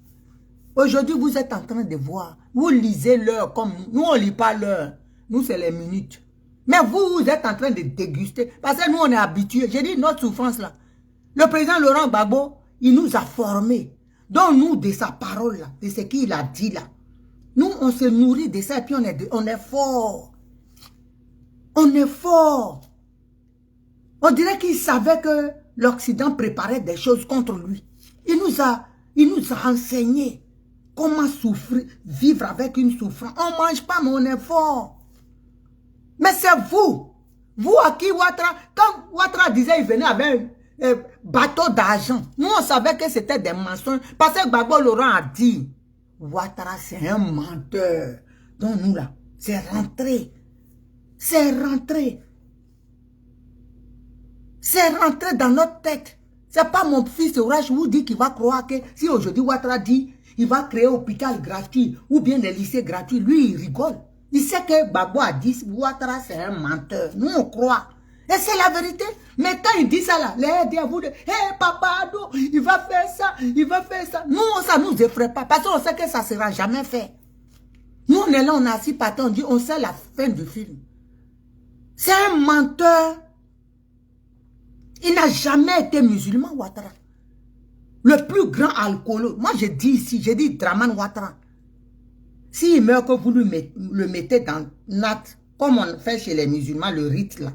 S1: Aujourd'hui, vous êtes en train de voir. Vous lisez l'heure comme nous. Nous, on ne lit pas l'heure. Nous, c'est les minutes. Mais vous, vous êtes en train de déguster. Parce que nous, on est habitués. J'ai dit notre souffrance là. Le président Laurent Gbagbo, il nous a formés. Donne-nous de sa parole, là, de ce qu'il a dit là. Nous, on se nourrit de ça et puis on est fort. On est fort. On dirait qu'il savait que l'Occident préparait des choses contre lui. Il nous a enseigné comment souffrir, vivre avec une souffrance. On ne mange pas, mais on est fort. Mais c'est vous. Vous à qui Ouattara, quand Ouattara disait qu'il venait avec un bateau d'argent, nous on savait que c'était des mensonges. Parce que Gbagbo Laurent a dit, Ouattara c'est un menteur. Donc nous là, c'est rentré. C'est rentré. C'est rentré dans notre tête. C'est pas mon fils Ourage vous dit qu'il va croire que si aujourd'hui Ouattara dit il va créer un hôpital gratuit ou bien des lycées gratuits, lui il rigole. Il sait que Gbagbo a dit Ouattara c'est un menteur. Nous on croit. Et c'est la vérité. Mais quand il dit ça là, les dieux vous disent, hé papa, il va faire ça, il va faire ça. Nous, ça ne nous effraie pas. Parce qu'on sait que ça ne sera jamais fait. Nous, on est là, on a assis par terre, on dit, on sait la fin du film. C'est un menteur. Il n'a jamais été musulman, Ouattara. Le plus grand alcoolo. Moi, je dis ici, je dis Draman Ouattara. S'il meurt, que vous le mettez dans l'acte, comme on fait chez les musulmans, le rite là.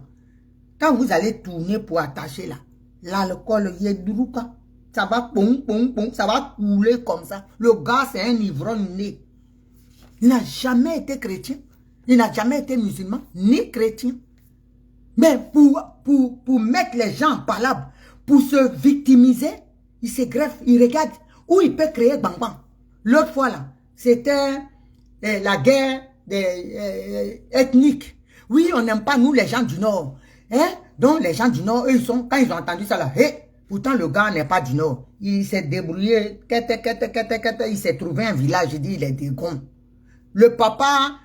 S1: Quand vous allez tourner pour attacher là, l'alcool, ça va pom, pom, pom, ça va couler comme ça. Le gars, c'est un ivrogne né. Il n'a jamais été chrétien. Il n'a jamais été musulman, ni chrétien. Mais pour mettre les gens en palabre, pour se victimiser, il se greffe, il regarde où il peut créer bang bang. L'autre fois là, c'était la guerre ethnique. Oui, on n'aime pas nous les gens du Nord. Hein? Donc les gens du Nord, eux, quand ils ont entendu ça là, pourtant le gars n'est pas du Nord. Il s'est débrouillé, il s'est trouvé un village, il dit il est des gonds. Le papa,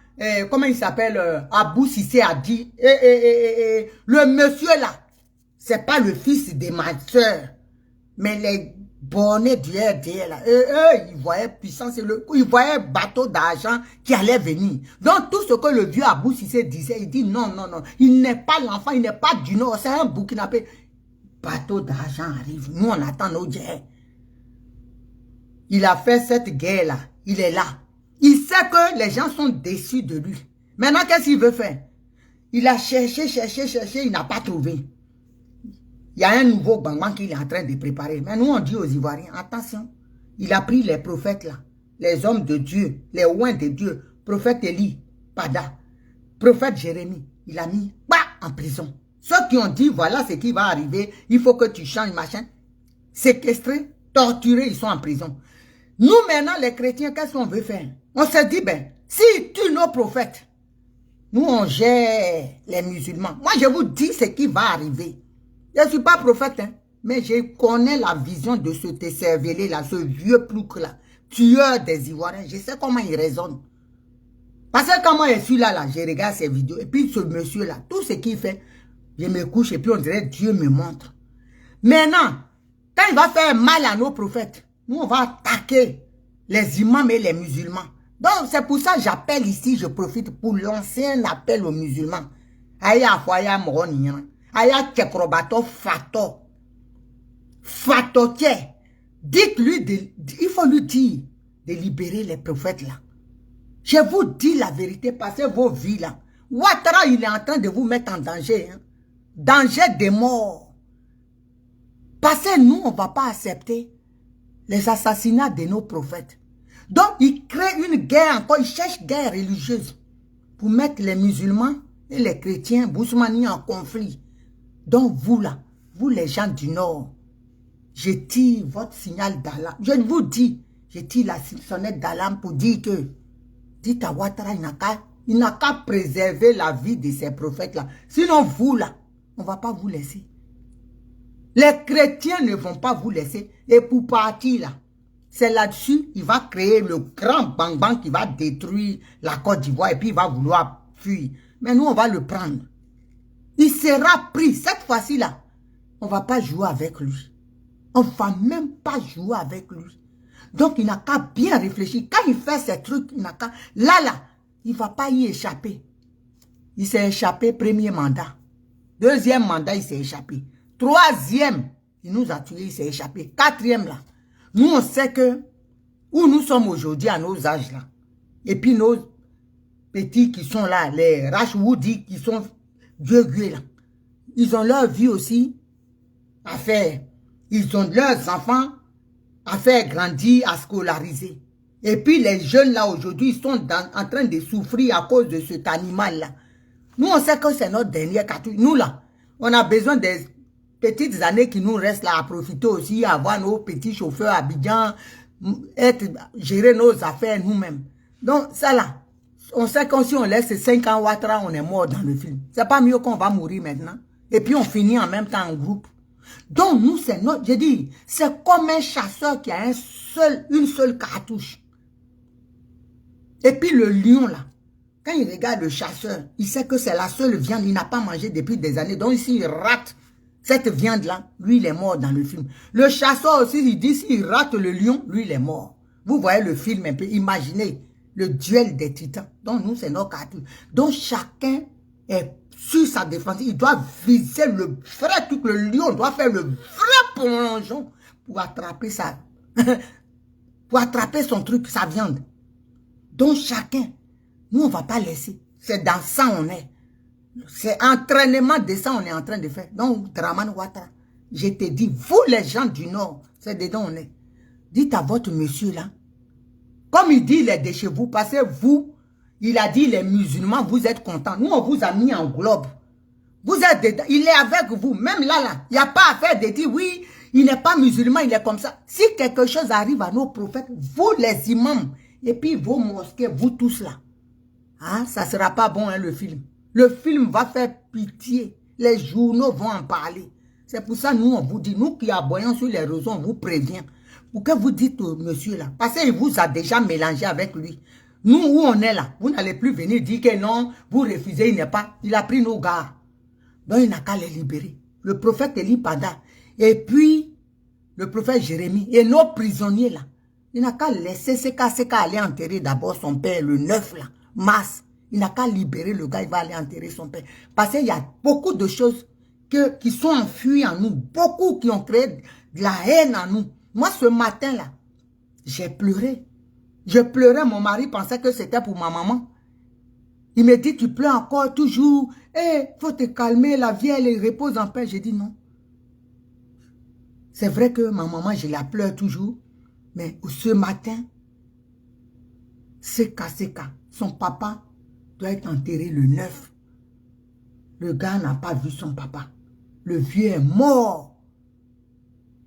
S1: comment il s'appelle, Abou Sissé a dit, le monsieur là, c'est pas le fils de ma soeur, mais les bonnets du RDL là, ils voyaient puissance, ils voyaient bateau d'argent qui allait venir. Donc tout ce que le vieux Abou Sissé disait, il dit non, non, non, il n'est pas l'enfant, il n'est pas du Nord, c'est un Burkinabé. Bateau d'argent arrive, nous on attend nos guerres. Il a fait cette guerre là, il est là. Il sait que les gens sont déçus de lui. Maintenant, qu'est-ce qu'il veut faire? Il a cherché, il n'a pas trouvé. Il y a un nouveau bang qu'il est en train de préparer. Mais nous, on dit aux Ivoiriens, attention, il a pris les prophètes là, les hommes de Dieu, les oins de Dieu, prophète Élie, Pada, prophète Jérémie, il a mis en prison. Ceux qui ont dit, voilà ce qui va arriver, il faut que tu changes, machin, séquestrés, torturés, ils sont en prison. Nous, maintenant, les chrétiens, qu'est-ce qu'on veut faire? On se dit, ben, si tu nos prophètes, nous, on gère les musulmans. Moi, je vous dis ce qui va arriver. Je ne suis pas prophète, hein, mais je connais la vision de ce cervelé-là, ce vieux plouc-là, tueur des Ivoiriens. Je sais comment il raisonne. Parce que quand moi, je suis là, je regarde ces vidéos, et puis ce monsieur-là, tout ce qu'il fait, je me couche, et puis on dirait, Dieu me montre. Maintenant, quand il va faire mal à nos prophètes, nous, on va attaquer les imams et les musulmans. Donc, c'est pour ça que j'appelle ici, je profite pour lancer un appel aux musulmans. Aya foya moroniana. Aya tchekrobato fato. Fato tche. Dites-lui, il faut lui dire de libérer les prophètes là. Je vous dis la vérité, passez vos vies là. Ouattara, il est en train de vous mettre en danger. Hein? Danger de mort. Parce que nous, on ne va pas accepter les assassinats de nos prophètes. Donc, il crée une guerre encore, il cherche guerre religieuse pour mettre les musulmans et les chrétiens bousmani en conflit. Donc, vous là, vous les gens du Nord, je tire votre signal d'alarme. Je vous dis, je tire la sonnette d'alarme pour dire que, dites à Ouattara, il n'a qu'à préserver la vie de ces prophètes-là. Sinon, vous là, on ne va pas vous laisser. Les chrétiens ne vont pas vous laisser. Et pour partir là, c'est là-dessus, il va créer le grand bang-bang qui va détruire la Côte d'Ivoire et puis il va vouloir fuir. Mais nous, on va le prendre. Il sera pris. Cette fois-ci là, on ne va pas jouer avec lui. On ne va même pas jouer avec lui. Donc, il n'a qu'à bien réfléchir. Quand il fait ces trucs, il n'a qu'à... Là, il ne va pas y échapper. Il s'est échappé premier mandat. Deuxième mandat, il s'est échappé. Troisième, il nous a tués, il s'est échappé. Quatrième là. Nous, on sait que où nous sommes aujourd'hui à nos âges là, et puis nos petits qui sont là, les Rashwoodi qui sont vieux là, ils ont leur vie aussi à faire. Ils ont leurs enfants à faire grandir, à scolariser. Et puis les jeunes là aujourd'hui, ils sont en train de souffrir à cause de cet animal là. Nous, on sait que c'est notre dernier cartouche. Nous là, on a besoin des petites années qui nous restent là à profiter aussi, à avoir nos petits chauffeurs à Abidjan, gérer nos affaires nous-mêmes. Donc ça là, on sait que si on laisse 5 ans Ouattara, on est mort dans le film. C'est pas mieux qu'on va mourir maintenant. Et puis on finit en même temps en groupe. Donc nous, c'est notre, je dis, c'est comme un chasseur qui a une seule cartouche. Et puis le lion là, quand il regarde le chasseur, il sait que c'est la seule viande, il n'a pas mangé depuis des années. Donc ici, il rate cette viande-là, lui, il est mort dans le film. Le chasseur aussi, il dit, s'il rate le lion, lui, il est mort. Vous voyez le film un peu, imaginez le duel des titans. Donc nous, c'est nos cartouches. Donc chacun est sur sa défense. Il doit viser le vrai truc. Le lion doit faire le vrai plongeon pour attraper ça. Pour attraper son truc, sa viande. Donc chacun, nous, on ne va pas laisser. C'est dans ça on est. C'est entraînement de ça on est en train de faire. Donc, Dramane Ouattara, je te dis, vous les gens du Nord, c'est dedans on est. Dites à votre monsieur là, comme il dit, il est de chez vous, parce que vous, il a dit les musulmans, vous êtes contents. Nous, on vous a mis en globe. Vous êtes dedans, il est avec vous. Même là, il n'y a pas à faire de dire, oui, il n'est pas musulman, il est comme ça. Si quelque chose arrive à nos prophètes, vous les imams, et puis vos mosquées, vous tous là, hein, ça ne sera pas bon hein, le film. Le film va faire pitié. Les journaux vont en parler. C'est pour ça nous, on vous dit, nous qui aboyons sur les réseaux, on vous prévient. Pour que vous dites au monsieur là, parce qu'il vous a déjà mélangé avec lui. Nous, où on est là, vous n'allez plus venir dire que non, vous refusez, il n'est pas. Il a pris nos gars. Donc il n'a qu'à les libérer. Le prophète Eli Pada, et puis le prophète Jérémie, et nos prisonniers là, il n'a qu'à laisser CK aller enterrer d'abord son père, le 9 là, mars. Il n'a qu'à libérer le gars, il va aller enterrer son père. Parce qu'il y a beaucoup de choses qui sont enfuies en nous. Beaucoup qui ont créé de la haine en nous. Moi, ce matin-là, j'ai pleuré. Je pleurais, mon mari pensait que c'était pour ma maman. Il me dit, tu pleures encore toujours. Eh, faut te calmer, la vie, elle repose en paix. J'ai dit non. C'est vrai que ma maman, je la pleure toujours. Mais ce matin, CK, son papa, doit être enterré le 9. Le gars n'a pas vu son papa. Le vieux est mort.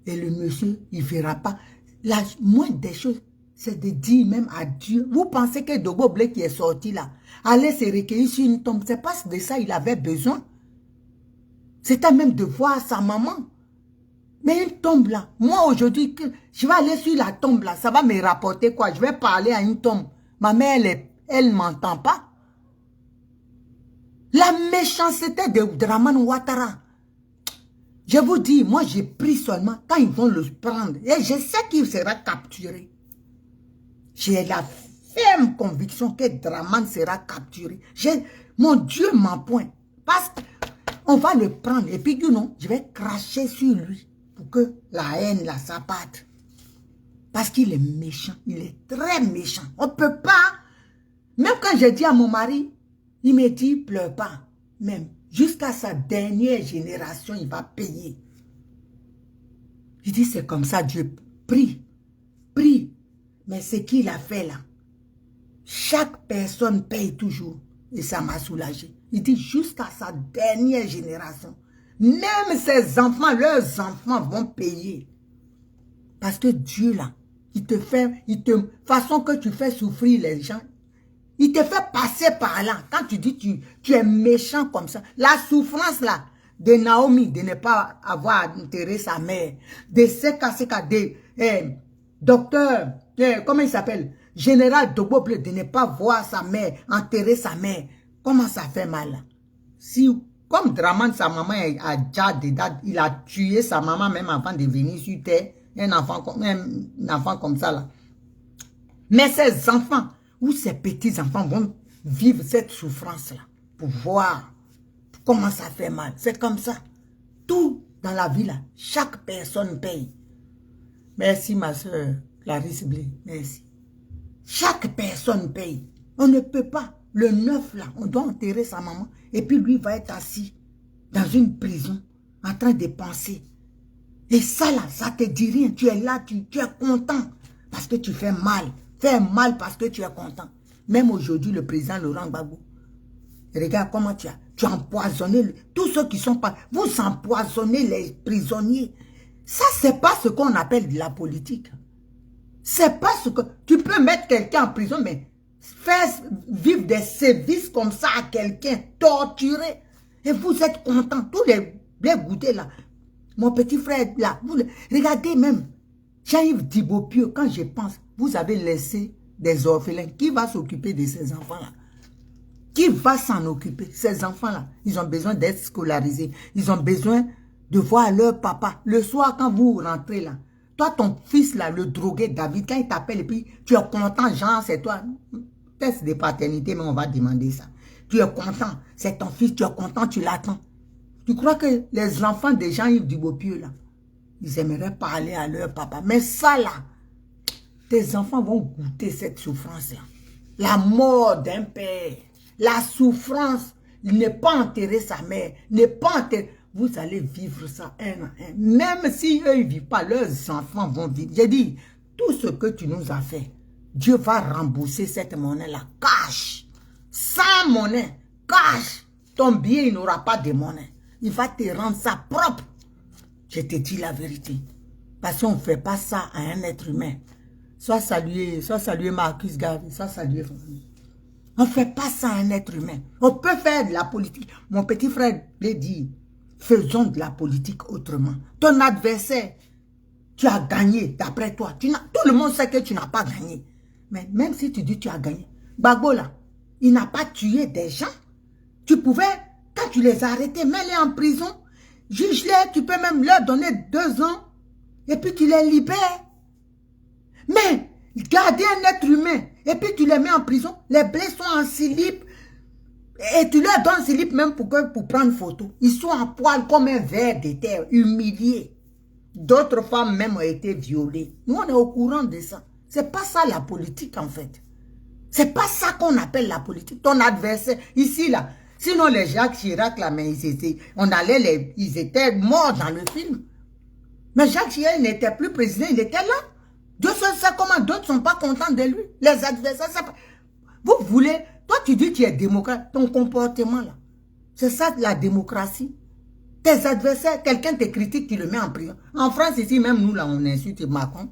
S1: Et le monsieur, il ne verra pas. La moindre des choses, c'est de dire même à Dieu. Vous pensez que Dogo Blé qui est sorti là, allait se recueillir sur une tombe. C'est pas de ça il avait besoin. C'était même de voir sa maman. Mais une tombe là, moi aujourd'hui, je vais aller sur la tombe là, ça va me rapporter quoi? Je vais parler à une tombe. Ma mère, elle ne m'entend pas. La méchanceté de Dramane Ouattara. Je vous dis, moi j'ai pris seulement quand ils vont le prendre. Et je sais qu'il sera capturé. J'ai la ferme conviction que Dramane sera capturé. Mon Dieu m'en pointe. Parce qu'on va le prendre. Et puis non, je vais cracher sur lui. Pour que la haine là s'abatte. Parce qu'il est méchant. Il est très méchant. On ne peut pas. Même quand j'ai dit à mon mari, il me dit, pleure pas. Même jusqu'à sa dernière génération, il va payer. Je dis, c'est comme ça, Dieu. Prie. Prie. Mais ce qu'il a fait là, chaque personne paye toujours. Et ça m'a soulagé. Il dit, jusqu'à sa dernière génération. Même ses enfants, leurs enfants vont payer. Parce que Dieu là, façon que tu fais souffrir les gens, il te fait passer par là. Quand tu dis tu es méchant comme ça. La souffrance là de Naomi de ne pas avoir enterré sa mère. De CK, docteur, comment il s'appelle? Général Dogo Blé de ne pas voir sa mère, enterrer sa mère. Comment ça fait mal là? Si, comme Dramane, sa maman a déjà dedans, il a tué sa maman même avant de venir sur terre. Un enfant comme ça là. Mais ses enfants, ou ces petits-enfants vont vivre cette souffrance-là pour voir comment ça fait mal. C'est comme ça. Tout dans la vie, là, chaque personne paye. Merci, ma soeur, Clarisse Blé. Merci. Chaque personne paye. On ne peut pas. Le 9, là, on doit enterrer sa maman. Et puis lui va être assis dans une prison, en train de penser. Et ça, là, ça te dit rien. Tu es là, tu es content. Parce que tu fais mal. Fais mal parce que tu es content. Même aujourd'hui, le président Laurent Gbagbo. Regarde comment tu as empoisonné. Tous ceux qui sont pas... Vous empoisonnez les prisonniers. Ça, c'est pas ce qu'on appelle de la politique. C'est pas ce que... Tu peux mettre quelqu'un en prison, mais faire vivre des sévices comme ça à quelqu'un, torturer. Et vous êtes content. Tous les goûtés là. Mon petit frère là. Regardez même. Jean-Yves Dibopieux, quand je pense, vous avez laissé des orphelins. Qui va s'occuper de ces enfants-là? Qui va s'en occuper? Ces enfants-là, ils ont besoin d'être scolarisés. Ils ont besoin de voir leur papa. Le soir, quand vous rentrez là, toi, ton fils là, le drogué David, quand il t'appelle et puis tu es content, Jean, c'est toi. Test de paternité, mais on va demander ça. Tu es content, c'est ton fils, tu es content, tu l'attends. Tu crois que les enfants des Jean-Yves Dibopieux là, ils aimeraient parler à leur papa. Mais ça là, tes enfants vont goûter cette souffrance-là. La mort d'un père, la souffrance, il n'est pas enterré sa mère, n'est pas enterré. Vous allez vivre ça un à un. Même si eux, ils ne vivent pas, leurs enfants vont vivre. J'ai dit, tout ce que tu nous as fait, Dieu va rembourser cette monnaie-là. Cash. Sans monnaie. Cash. Ton billet, il n'aura pas de monnaie. Il va te rendre ça propre. Je te dis la vérité. Parce qu'on ne fait pas ça à un être humain. Soit saluer Marcus Garvey, soit saluer François. On ne fait pas ça à un être humain. On peut faire de la politique. Mon petit frère l'a dit, faisons de la politique autrement. Ton adversaire, tu as gagné d'après toi. Tout le monde sait que tu n'as pas gagné. Mais même si tu dis que tu as gagné, Gbagbo là, il n'a pas tué des gens. Tu pouvais, quand tu les as arrêtés, mets-les en prison. Juge-les, tu peux même leur donner 2 ans. Et puis tu les libères. Mais garder un être humain et puis tu les mets en prison, les blés sont en slip et tu leur donnes slip même pour prendre photo. Ils sont en poil comme un ver de terre, humiliés. D'autres femmes même ont été violées. Nous, on est au courant de ça. C'est pas ça la politique en fait. C'est pas ça qu'on appelle la politique. Ton adversaire, ici là, sinon les Jacques Chirac là, mais ils étaient morts dans le film. Mais Jacques Chirac n'était plus président, il était là. Dieu seul sait comment d'autres ne sont pas contents de lui. Les adversaires, ça... Vous voulez... Toi, tu dis que tu es démocrate. Ton comportement, là, c'est ça la démocratie. Tes adversaires, quelqu'un te critique, tu le mets en prison. En France, ici, même nous, là, on insulte Macron.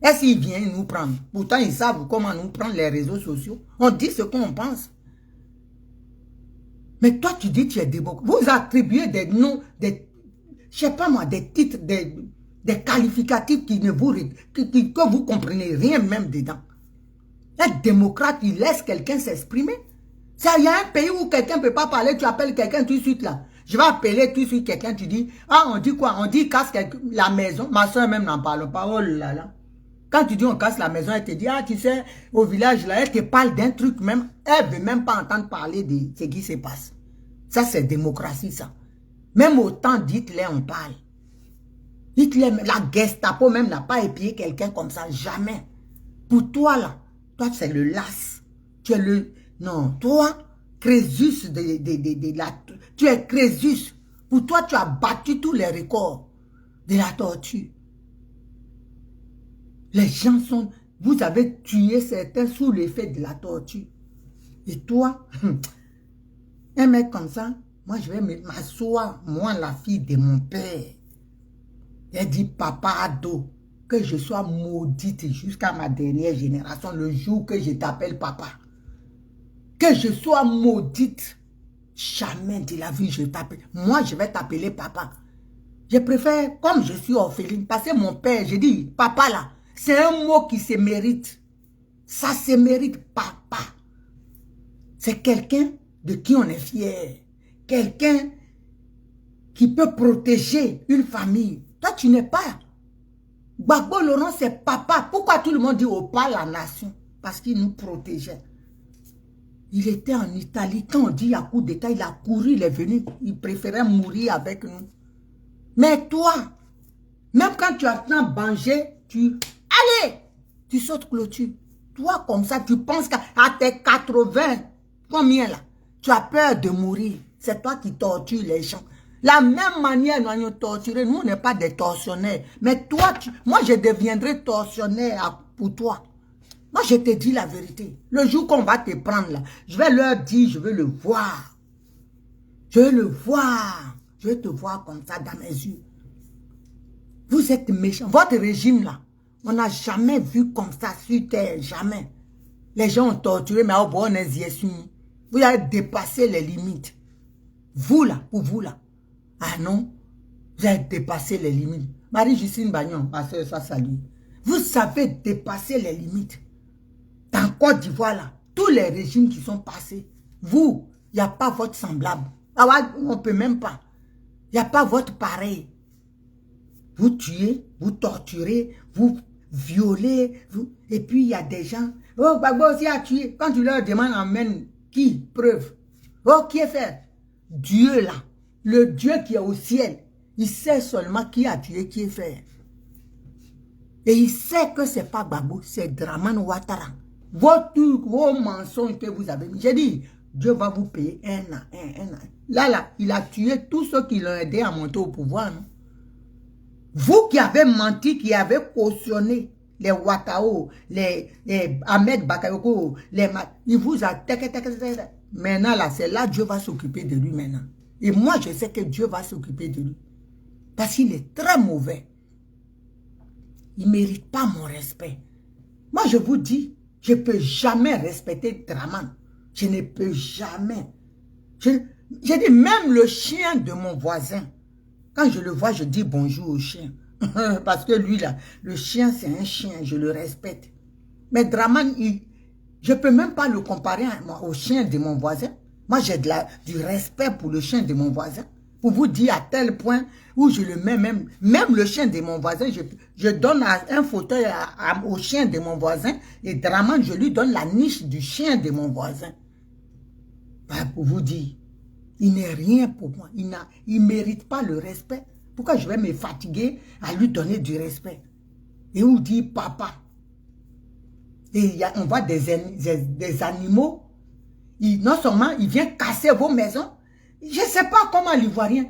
S1: Est-ce qu'il vient nous prendre? Pourtant, ils savent comment nous prendre les réseaux sociaux. On dit ce qu'on pense. Mais toi, tu dis que tu es démocrate. Vous attribuez des noms, je sais pas moi, des titres, des qualificatifs qui ne vous, que vous comprenez rien même dedans. Être démocrate, il laisse quelqu'un s'exprimer. Il y a un pays où quelqu'un ne peut pas parler, tu appelles quelqu'un tout de suite là. Je vais appeler tout de suite quelqu'un, tu dis, ah on dit quoi? On dit casse la maison. Ma soeur même n'en parle pas, oh là là. Quand tu dis on casse la maison, elle te dit, ah tu sais, au village là, elle te parle d'un truc même, elle ne veut même pas entendre parler de ce qui se passe. Ça c'est démocratie ça. Même au temps d'Hitler on parle. Hitler, la Gestapo même n'a pas épié quelqu'un comme ça, jamais. Pour toi là, toi c'est le las. Tu es le... Non, toi, Crésus tu es Crésus. Pour toi, tu as battu tous les records de la torture. Les gens sont... Vous avez tué certains sous l'effet de la torture. Et toi, un mec comme ça, moi je vais m'asseoir, moi la fille de mon père. Elle dit, papa ado, que je sois maudite jusqu'à ma dernière génération, le jour que je t'appelle papa. Que je sois maudite, jamais de la vie je t'appelle. Moi, je vais t'appeler papa. Je préfère, comme je suis orpheline, parce que mon père, je dis, papa là, c'est un mot qui se mérite. Ça se mérite, papa. C'est quelqu'un de qui on est fier. Quelqu'un qui peut protéger une famille. Toi, tu n'es pas. Gbagbo Laurent, c'est papa. Pourquoi tout le monde dit au pas la nation? Parce qu'il nous protégeait. Il était en Italie. Quand on dit à coup d'état, il a couru, il est venu. Il préférait mourir avec nous. Mais toi, Même quand tu attends manger, allez, tu sautes clôture. Toi, comme ça, tu penses qu'à tes 80, combien là? Tu as peur de mourir. C'est toi qui tortures les gens. La même manière, nous allons torturer. Nous, on n'est pas des tortionnaires. Mais toi, moi, je deviendrai tortionnaire pour toi. Moi, je te dis la vérité. Le jour qu'on va te prendre là, je vais leur dire, je veux le voir. Je veux le voir. Je veux te voir comme ça dans mes yeux. Vous êtes méchants. Votre régime là, on n'a jamais vu comme ça sur terre. Jamais. Les gens ont torturé, mais on est vous avez dépassé les limites. Vous là, pour vous là. Ah non, vous avez dépassé les limites. Marie-Justine Bagnon, ma soeur, soit saluée. Vous savez dépasser les limites. Dans Côte d'Ivoire là, tous les régimes qui sont passés, vous, il n'y a pas votre semblable. Ah ouais, on ne peut même pas. Il n'y a pas votre pareil. Vous tuez, vous torturez, vous violez, et puis il y a des gens. Oh, Gbagbo aussi a tué. Quand tu leur demandes, emmène qui? Preuve. Oh, qui est fait? Dieu là. Le Dieu qui est au ciel. Il sait seulement qui a tué, qui est fait. Et il sait que ce n'est pas Gbagbo, c'est Dramane Ouattara. Vos mensonges que vous avez mis. J'ai dit, Dieu va vous payer un an. Là, il a tué tous ceux qui l'ont aidé à monter au pouvoir. Non? Vous qui avez menti, qui avez cautionné les Ouattao, les Ahmed Bakayoko, il vous a... Maintenant, là, c'est là Dieu va s'occuper de lui maintenant. Et moi, je sais que Dieu va s'occuper de lui. Parce qu'il est très mauvais. Il ne mérite pas mon respect. Moi, je vous dis, je ne peux jamais respecter Dramane. Je ne peux jamais. Je dis, même le chien de mon voisin, quand je le vois, je dis bonjour au chien. Parce que lui, là, le chien, c'est un chien, je le respecte. Mais Dramane, je ne peux même pas le comparer au chien de mon voisin. Moi, j'ai du respect pour le chien de mon voisin. Pour vous dire à tel point où je le mets même le chien de mon voisin, je donne un fauteuil au chien de mon voisin et Dramane, je lui donne la niche du chien de mon voisin. Ben, pour vous dire, il n'est rien pour moi. Il ne mérite pas le respect. Pourquoi je vais me fatiguer à lui donner du respect? Et on dit papa. Et on voit des animaux. Non seulement il vient casser vos maisons. Je ne sais pas comment l'Ivoirien,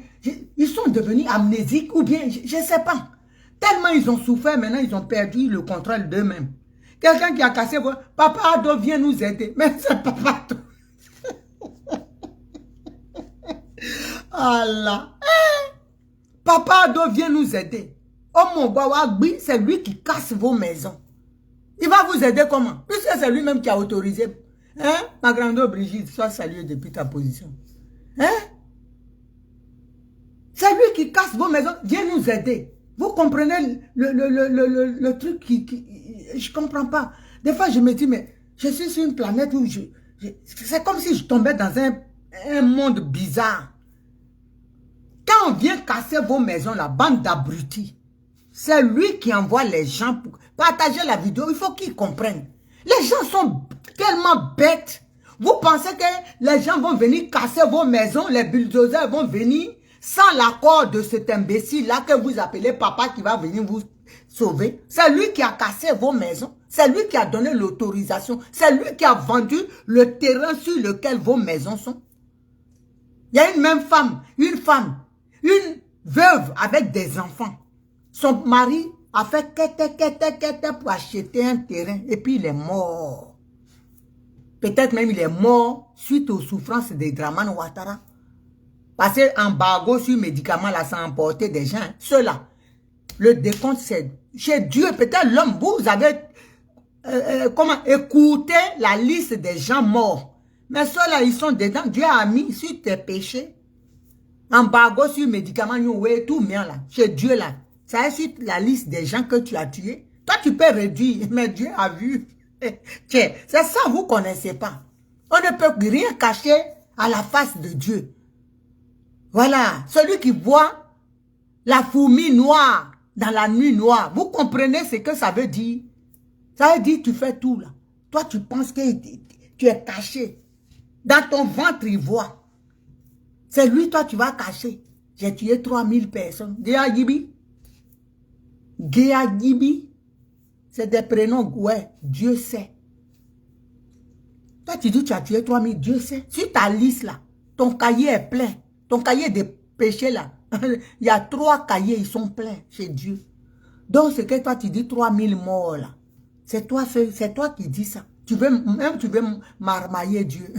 S1: ils sont devenus amnésiques ou bien, je ne sais pas. Tellement ils ont souffert, maintenant ils ont perdu le contrôle d'eux-mêmes. Quelqu'un qui a cassé vos... Papa Ado vient nous aider. Mais c'est Papa Ado. Allah. Papa Ado vient nous aider. Oh mon Gawagbi, c'est lui qui casse vos maisons. Il va vous aider comment? Puisque c'est lui-même qui a autorisé. Hein? Ma grande Brigitte, sois saluée depuis ta position. Hein? C'est lui qui casse vos maisons. Viens nous aider. Vous comprenez le truc je ne comprends pas. Des fois, je me dis, mais je suis sur une planète où c'est comme si je tombais dans un monde bizarre. Quand on vient casser vos maisons, la bande d'abrutis, c'est lui qui envoie les gens pour partager la vidéo. Il faut qu'ils comprennent. Les gens sont tellement bêtes. Vous pensez que les gens vont venir casser vos maisons, les bulldozers vont venir sans l'accord de cet imbécile-là que vous appelez papa qui va venir vous sauver. C'est lui qui a cassé vos maisons. C'est lui qui a donné l'autorisation. C'est lui qui a vendu le terrain sur lequel vos maisons sont. Il y a une veuve avec des enfants. Son mari a fait quête pour acheter un terrain et puis il est mort. Peut-être même il est mort suite aux souffrances de Dramane Ouattara. Parce qu'embargo sur médicaments, là, ça a emporté des gens. Ceux-là, le décompte, c'est chez Dieu. Peut-être l'homme, vous avez écouté la liste des gens morts. Mais ceux-là, ils sont dedans. Dieu a mis sur tes péchés. Embargo sur médicaments, tout bien là. Chez Dieu, là. Ça est sur la liste des gens que tu as tués. Toi, tu peux réduire, mais Dieu a vu. C'est ça, vous ne connaissez pas. On ne peut rien cacher à la face de Dieu. Voilà, celui qui voit la fourmi noire dans la nuit noire. Vous comprenez ce que ça veut dire? Ça veut dire tu fais tout là. Toi, tu penses que tu es caché. Dans ton ventre, il voit. C'est lui, toi, tu vas cacher. J'ai tué 3000 personnes. Dis à Gibi. Géagibi, c'est des prénoms, ouais, Dieu sait. Toi, tu dis, tu as tué 3000, Dieu sait. Sur ta liste là, ton cahier est plein. Ton cahier de péché là, il y a 3 cahiers, ils sont pleins chez Dieu. Donc, ce que toi, tu dis 3000 morts là, c'est toi qui dis ça. Tu veux marmailler Dieu.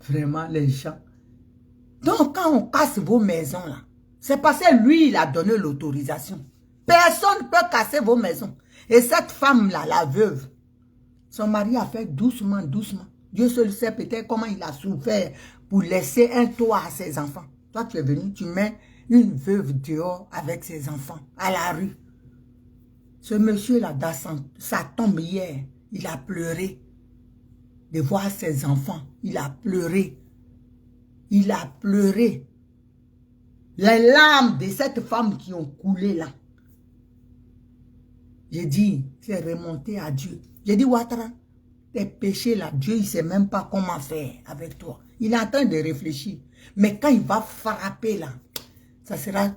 S1: Vraiment, les gens. Donc, quand on casse vos maisons là, c'est parce que lui, il a donné l'autorisation. Personne ne peut casser vos maisons. Et cette femme-là, la veuve, son mari a fait doucement, doucement. Dieu seul sait peut-être comment il a souffert pour laisser un toit à ses enfants. Toi, tu es venu, tu mets une veuve dehors avec ses enfants, à la rue. Ce monsieur-là, dans sa tombe hier, il a pleuré de voir ses enfants. Il a pleuré. Il a pleuré. Les larmes de cette femme qui ont coulé là. J'ai dit, c'est remonté à Dieu. J'ai dit, Ouattara, tes péchés là, Dieu, il ne sait même pas comment faire avec toi. Il est en train de réfléchir. Mais quand il va frapper là, ça sera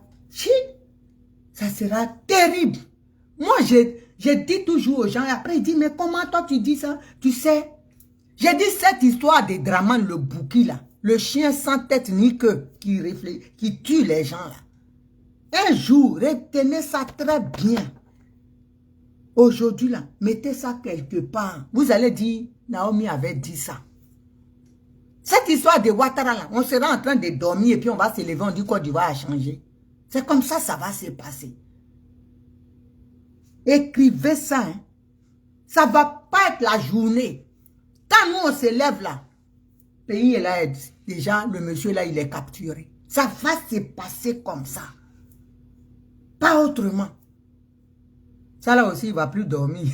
S1: terrible. Moi, je dis toujours aux gens, et après, ils disent, mais comment toi tu dis ça? Tu sais, j'ai dit cette histoire de Draman, le bouki là, le chien sans tête ni queue qui tue les gens là. Un jour, retenez ça très bien. Aujourd'hui là, mettez ça quelque part. Vous allez dire, Naomi avait dit ça. Cette histoire de Ouattara là, on sera en train de dormir et puis on va se lever, on dit Côte d'Ivoire a changé. C'est comme ça, ça va se passer. Écrivez ça. Hein. Ça ne va pas être la journée. Quand nous on se lève là, le pays est là, déjà le monsieur là, il est capturé. Ça va se passer comme ça. Pas autrement. Ça là aussi, il ne va plus dormir.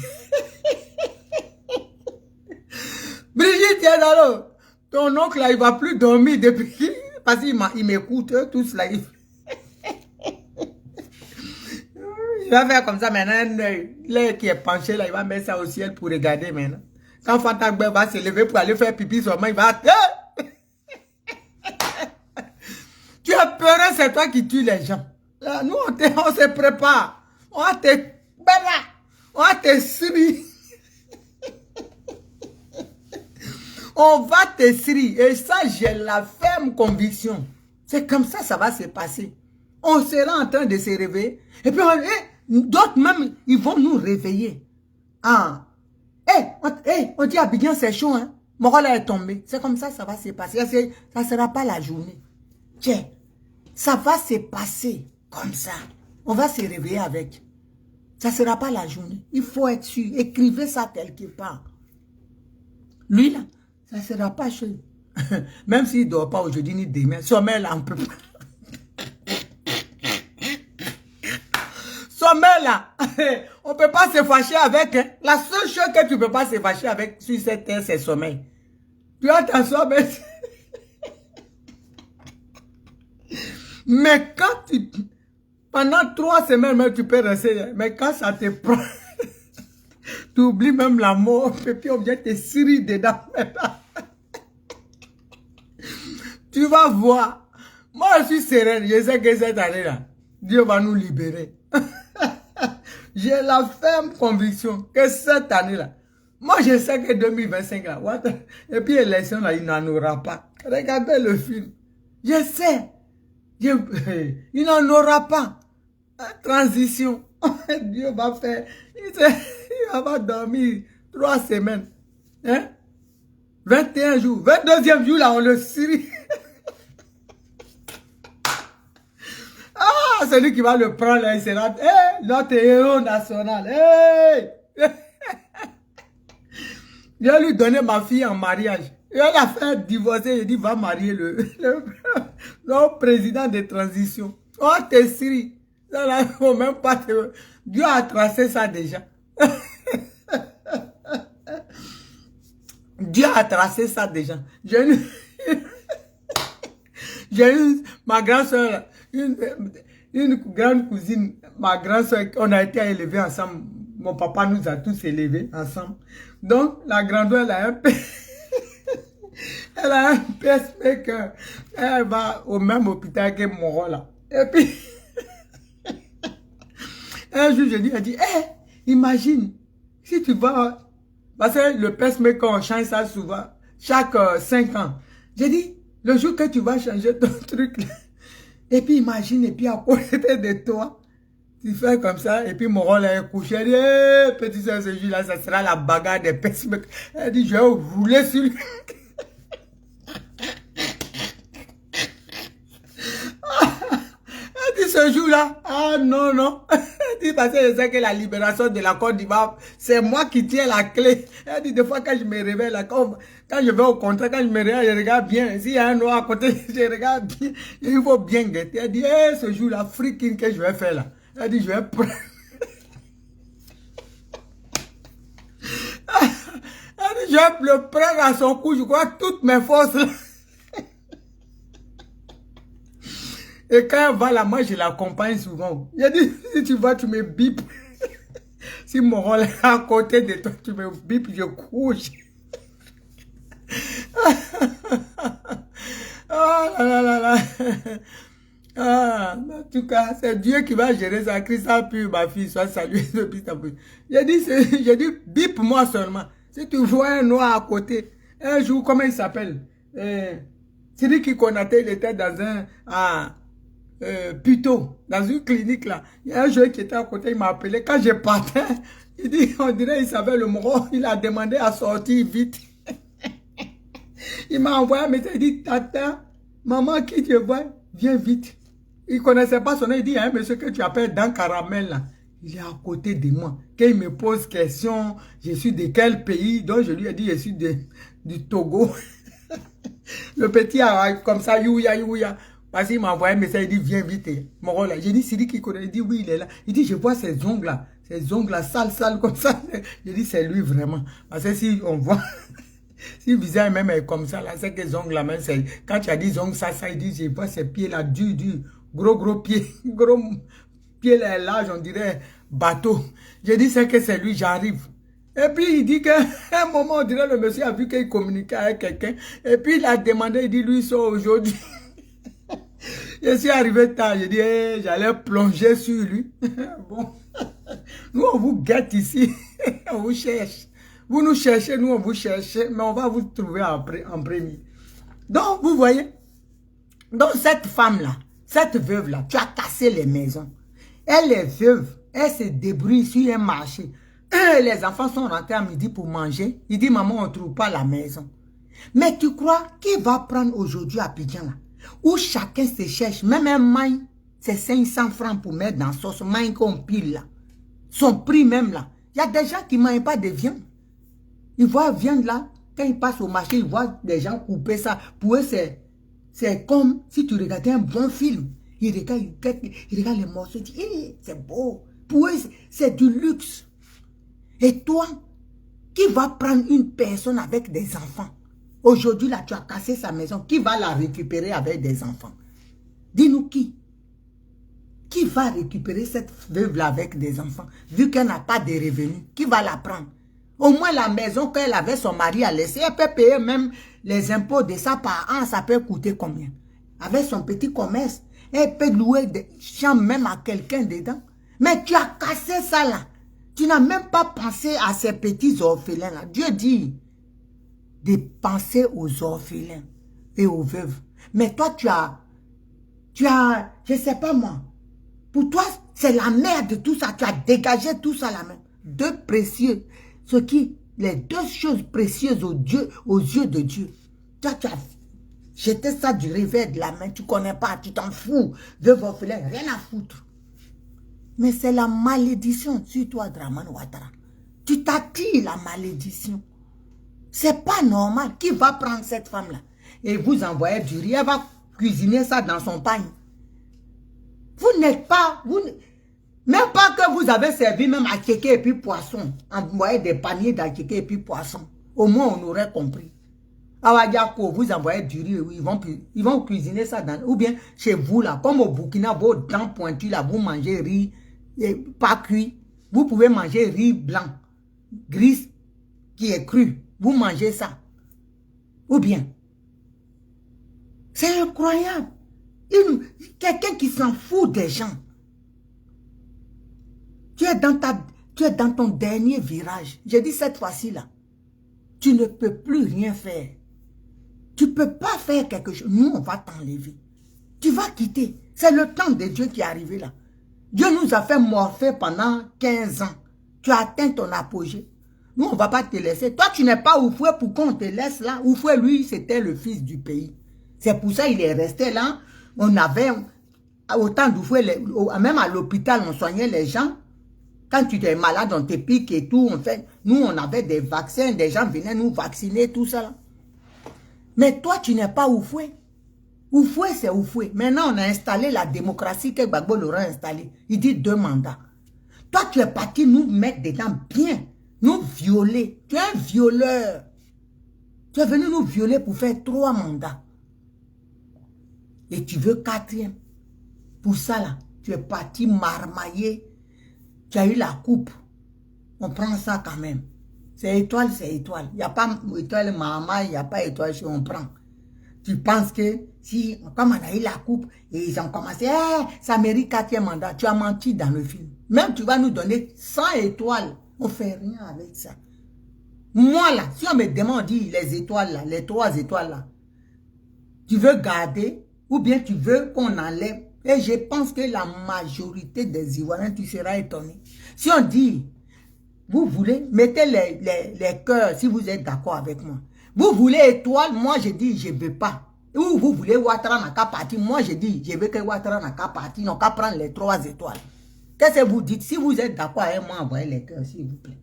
S1: Brigitte, alors, ton oncle là, il ne va plus dormir depuis. Parce qu'il m'écoute, tout cela. Il va faire comme ça maintenant, l'œil qui est penché là, il va mettre ça au ciel pour regarder maintenant. Quand Fatagbe va se lever pour aller faire pipi sur moi, il va... Tu as peur, c'est toi qui tues les gens. Là, nous, on se prépare. On va te sri. On va te sri. Et ça, j'ai la ferme conviction. C'est comme ça, ça va se passer. On sera en train de se réveiller. Et puis, d'autres même, ils vont nous réveiller. Ah. On dit Abidjan, c'est chaud, hein. Morola est tombé. C'est comme ça, ça va se passer. Ça ne sera pas la journée. Tiens, ça va se passer comme ça. On va se réveiller avec. Ça ne sera pas la journée. Il faut être sûr. Écrivez ça quelque part. Lui, là, ça ne sera pas chaud. Même s'il ne dort pas aujourd'hui ni demain. Sommeil, là, on peut pas. Sommeil là, on ne peut pas se fâcher avec. Hein. La seule chose que tu ne peux pas se fâcher avec sur cette terre, c'est sommeil. Tu as ta sommeil. Mais quand tu... Pendant 3 semaines, même, tu peux rester. Mais quand ça te prend, tu oublies même la mort. Et puis on vient te cirer dedans. Tu vas voir. Moi, je suis sereine. Je sais que cette année-là, Dieu va nous libérer. J'ai la ferme conviction que cette année-là, moi je sais que 2025 là, et puis l'élection là, il n'en aura pas. Regardez le film. Je sais. Il n'en aura pas. Transition. Dieu va faire. Il va dormir 3 semaines. Hein? 21 jours. 22e jour là, on le cirie. Ah, celui qui va le prendre là, il sera notre héros national. Hey! Je vais lui donner ma fille en mariage. Je vais la faire divorcer. Je dis, va marier le président de transition. Oh, t'es Syrie. Ça là, faut même pas te... Dieu a tracé ça déjà. Dieu a tracé ça déjà. J'ai eu ma grande soeur, une grande cousine, ma grande soeur, on a été élevés ensemble. Mon papa nous a tous élevés ensemble. Donc, la grande elle a un peu... elle a un pacemaker. Elle va au même hôpital que Moro là. Et puis... Un jour, je dis, elle dit, imagine, si tu vas, parce que le pacemaker, on change ça souvent, chaque 5 ans. J'ai dit, le jour que tu vas changer ton truc, là, et puis imagine, et puis à côté de toi, tu fais comme ça, et puis mon rôle est couché. Elle dit, petit soeur, ce jour-là, ça sera la bagarre des pacemakers. Elle dit, je vais rouler sur lui. Elle dit, ce jour-là, ah non, non. Elle dit, parce que je sais que la libération de la Côte d'Ivoire, c'est moi qui tiens la clé. Elle dit, des fois, quand je me réveille, là, quand je vais au contrat, quand je me réveille, je regarde bien. S'il y a un noir à côté, je regarde bien. Il faut bien guetter. Elle dit, ce jour-là, freaking que je vais faire là. Elle dit, je vais prendre. Elle dit, je vais le prendre à son cou, je crois, toutes mes forces là. Et quand elle va là, moi je l'accompagne souvent. Il a dit, si tu vas, tu me bipes. Si mon rôle est à côté de toi, tu me bipes, je couche. Ah là là là là. Ah, en tout cas, c'est Dieu qui va gérer ça. Christ a pu, ma fille, soit saluée depuis ta bouche. J'ai dit, bip-moi seulement. Si tu vois un noir à côté, un jour, comment il s'appelle? C'est lui qui connaissait, il était dans un, plutôt, dans une clinique là. Il y a un jour qui était à côté, il m'a appelé. Quand je partais, il dit, on dirait il savait le mot. Il a demandé à sortir vite. Il m'a envoyé un message, il dit, tata, maman qui te voit, viens vite. Il ne connaissait pas son nom, il dit, il y a un monsieur que tu appelles Dan Caramel là. Il est à côté de moi. Quand il me pose question, je suis de quel pays? Donc je lui ai dit, je suis du Togo. Le petit a comme ça, youya. Parce qu'il m'a envoyé un message, il dit, viens vite. Mon rôle là. J'ai dit, c'est lui qui connaît. Il dit, oui, il est là. Il dit, je vois ses ongles là. Ses ongles là, sales comme ça. J'ai dit, c'est lui vraiment. Parce que si on voit, si le visage même est comme ça, là, c'est que les ongles là, même, c'est, quand tu as dit ongles, ça, il dit, je vois ses pieds là, dur. Gros pieds. Gros pieds là, large, on dirait bateau. J'ai dit, c'est que c'est lui, j'arrive. Et puis, il dit qu'à un moment, on dirait, le monsieur a vu qu'il communiquait avec quelqu'un. Et puis, il a demandé, il dit, lui, il sort aujourd'hui. Je suis arrivé tard, j'ai dit, j'allais plonger sur lui. Bon, nous, on vous guette ici. On vous cherche. Vous nous cherchez, nous, on vous cherche. Mais on va vous trouver en premier. Donc, vous voyez, donc cette femme-là, cette veuve-là, tu as cassé les maisons. Elle est veuve, elle se débrouille sur un marché. Les enfants sont rentrés à midi pour manger. Il dit, maman, on ne trouve pas la maison. Mais tu crois qui va prendre aujourd'hui à Abidjan là, où chacun se cherche, même un maï, c'est 500 francs pour mettre dans sauce, maï qu'on pile là. Son prix même là. Il y a des gens qui ne mangent pas de viande. Ils voient la viande là, quand ils passent au marché, ils voient des gens couper ça. Pour eux, c'est comme si tu regardais un bon film. Ils regardent les morceaux, ils disent, hey, c'est beau. Pour eux, c'est du luxe. Et toi, qui va prendre une personne avec des enfants? Aujourd'hui, là, tu as cassé sa maison. Qui va la récupérer avec des enfants? Dis-nous qui? Qui va récupérer cette veuve-là avec des enfants? Vu qu'elle n'a pas de revenus, qui va la prendre? Au moins, la maison qu'elle avait son mari a laissée, elle peut payer même les impôts de ça par an. Ça peut coûter combien? Avec son petit commerce, elle peut louer des chambres même à quelqu'un dedans. Mais tu as cassé ça là. Tu n'as même pas pensé à ces petits orphelins là. Dieu dit de penser aux orphelins et aux veuves. Mais toi, tu as, je ne sais pas moi, pour toi, c'est la merde de tout ça. Tu as dégagé tout ça là même. Deux précieux, les deux choses précieuses aux yeux de Dieu. Toi, tu as jeté ça du revers de la main. Tu ne connais pas, tu t'en fous. Veuve orphelin, rien à foutre. Mais c'est la malédiction sur toi, Dramane Ouattara. Tu t'attires la malédiction. C'est pas normal. Qui va prendre cette femme-là et vous envoyer du riz? Elle va cuisiner ça dans son pagne. Vous n'êtes pas... même pas que vous avez servi même à kéké et puis poisson. Envoyer des paniers d'attiqué et puis poisson. Au moins, on aurait compris. Awadjako, vous envoyez du riz, ils vont cuisiner ça dans... Ou bien chez vous, là, comme au Burkina, vos dents pointues, là, vous mangez riz et pas cuit. Vous pouvez manger riz blanc, gris, qui est cru. Vous mangez ça. Ou bien, c'est incroyable. Quelqu'un qui s'en fout des gens. Tu es dans ton dernier virage. J'ai dit cette fois-ci là, tu ne peux plus rien faire. Tu ne peux pas faire quelque chose. Nous, on va t'enlever. Tu vas quitter. C'est le temps de Dieu qui est arrivé là. Dieu nous a fait morfer pendant 15 ans. Tu as atteint ton apogée. Nous, on ne va pas te laisser. Toi, tu n'es pas Oufoué pour qu'on te laisse là. Oufoué, lui, c'était le fils du pays. C'est pour ça qu'il est resté là. On avait, autant d'Oufoué, même à l'hôpital, on soignait les gens. Quand tu es malade, on te pique et tout. Nous, on avait des vaccins. Des gens venaient nous vacciner, tout ça là. Mais toi, tu n'es pas Oufoué. Oufoué, c'est Oufoué. Maintenant, on a installé la démocratie que Gbagbo l'aura installée. Il dit 2 mandats. Toi, tu es parti nous mettre dedans bien. Nous violer. Tu es un violeur. Tu es venu nous violer pour faire 3 mandats. Et tu veux 4e. Pour ça, là, tu es parti marmailler. Tu as eu la coupe. On prend ça quand même. C'est étoile, c'est étoile. Il n'y a pas étoile maman, il n'y a pas étoile si on prend. Tu penses que si, comme on a eu la coupe, et ils ont commencé, ça mérite 4e mandat. Tu as menti dans le film. Même tu vas nous donner 100 étoiles. On ne fait rien avec ça. Moi là, si on me demande les étoiles là, les 3 étoiles là, tu veux garder ou bien tu veux qu'on enlève. Et je pense que la majorité des Ivoiriens, tu seras étonné. Si on dit, vous voulez, mettez les cœurs si vous êtes d'accord avec moi. Vous voulez étoile, moi je dis je ne veux pas. Ou vous voulez Ouattara n'a qu'à partir, moi je dis je veux que Ouattara n'a qu'à partir, non qu'à prendre les 3 étoiles. Qu'est-ce que vous dites? Si vous êtes d'accord avec moi, envoyez les cœurs s'il vous plaît.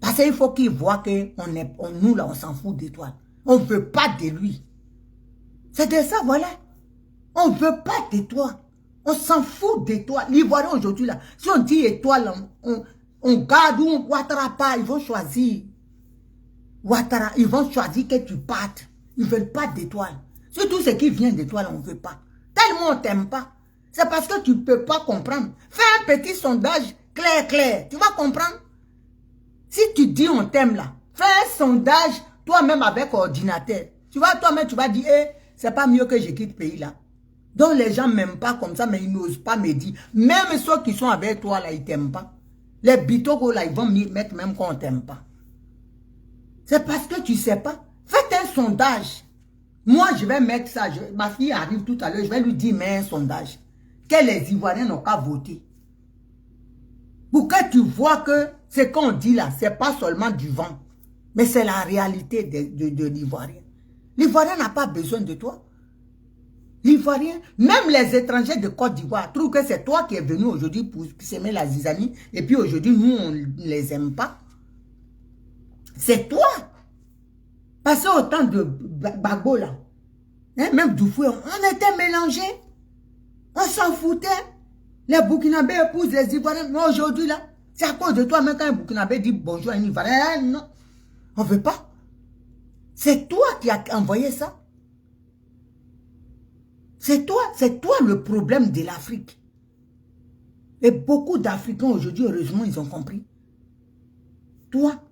S1: Parce qu'il faut qu'il voit que nous là on s'en fout d'étoiles. On ne veut pas de lui. C'est de ça, voilà. On ne veut pas de toi. On s'en fout de toi. L'Ivoirien aujourd'hui là, si on dit étoile, on garde ou on Ouattara pas, ils vont choisir. Ouattara, ils vont choisir que tu partes. Ils ne veulent pas d'étoiles. Surtout ce qui vient d'étoiles, on ne veut pas. Tellement on ne t'aime pas. C'est parce que tu ne peux pas comprendre. Fais un petit sondage clair. Tu vas comprendre. Si tu dis on t'aime là, fais un sondage toi-même avec ordinateur. Tu vois, toi-même, tu vas dire, c'est pas mieux que je quitte le pays là. Donc les gens ne m'aiment pas comme ça, mais ils n'osent pas me dire. Même ceux qui sont avec toi là, ils ne t'aiment pas. Les bitocos là, ils vont mettre même qu'on ne t'aime pas. C'est parce que tu ne sais pas. Faites un sondage. Moi, je vais mettre ça. Ma fille arrive tout à l'heure, je vais lui dire, mets un sondage. Que les Ivoiriens n'ont qu'à voter. Pour que tu vois que ce qu'on dit là, ce n'est pas seulement du vent. Mais c'est la réalité de l'Ivoirien. L'Ivoirien n'a pas besoin de toi. L'Ivoirien, même les étrangers de Côte d'Ivoire, trouvent que c'est toi qui es venu aujourd'hui pour s'aimer la zizanie. Et puis aujourd'hui, nous, on ne les aime pas. C'est toi. Parce qu'au temps de Gbagbo là, hein, même Doufoué, on était mélangés. On s'en foutait. Les Burkinabés épousent les Ivoiriens. Mais aujourd'hui là, c'est à cause de toi, même quand un Burkinabé dit bonjour à un Ivoirien, non, on ne veut pas. C'est toi qui as envoyé ça. C'est toi le problème de l'Afrique. Et beaucoup d'Africains aujourd'hui, heureusement, ils ont compris. Toi,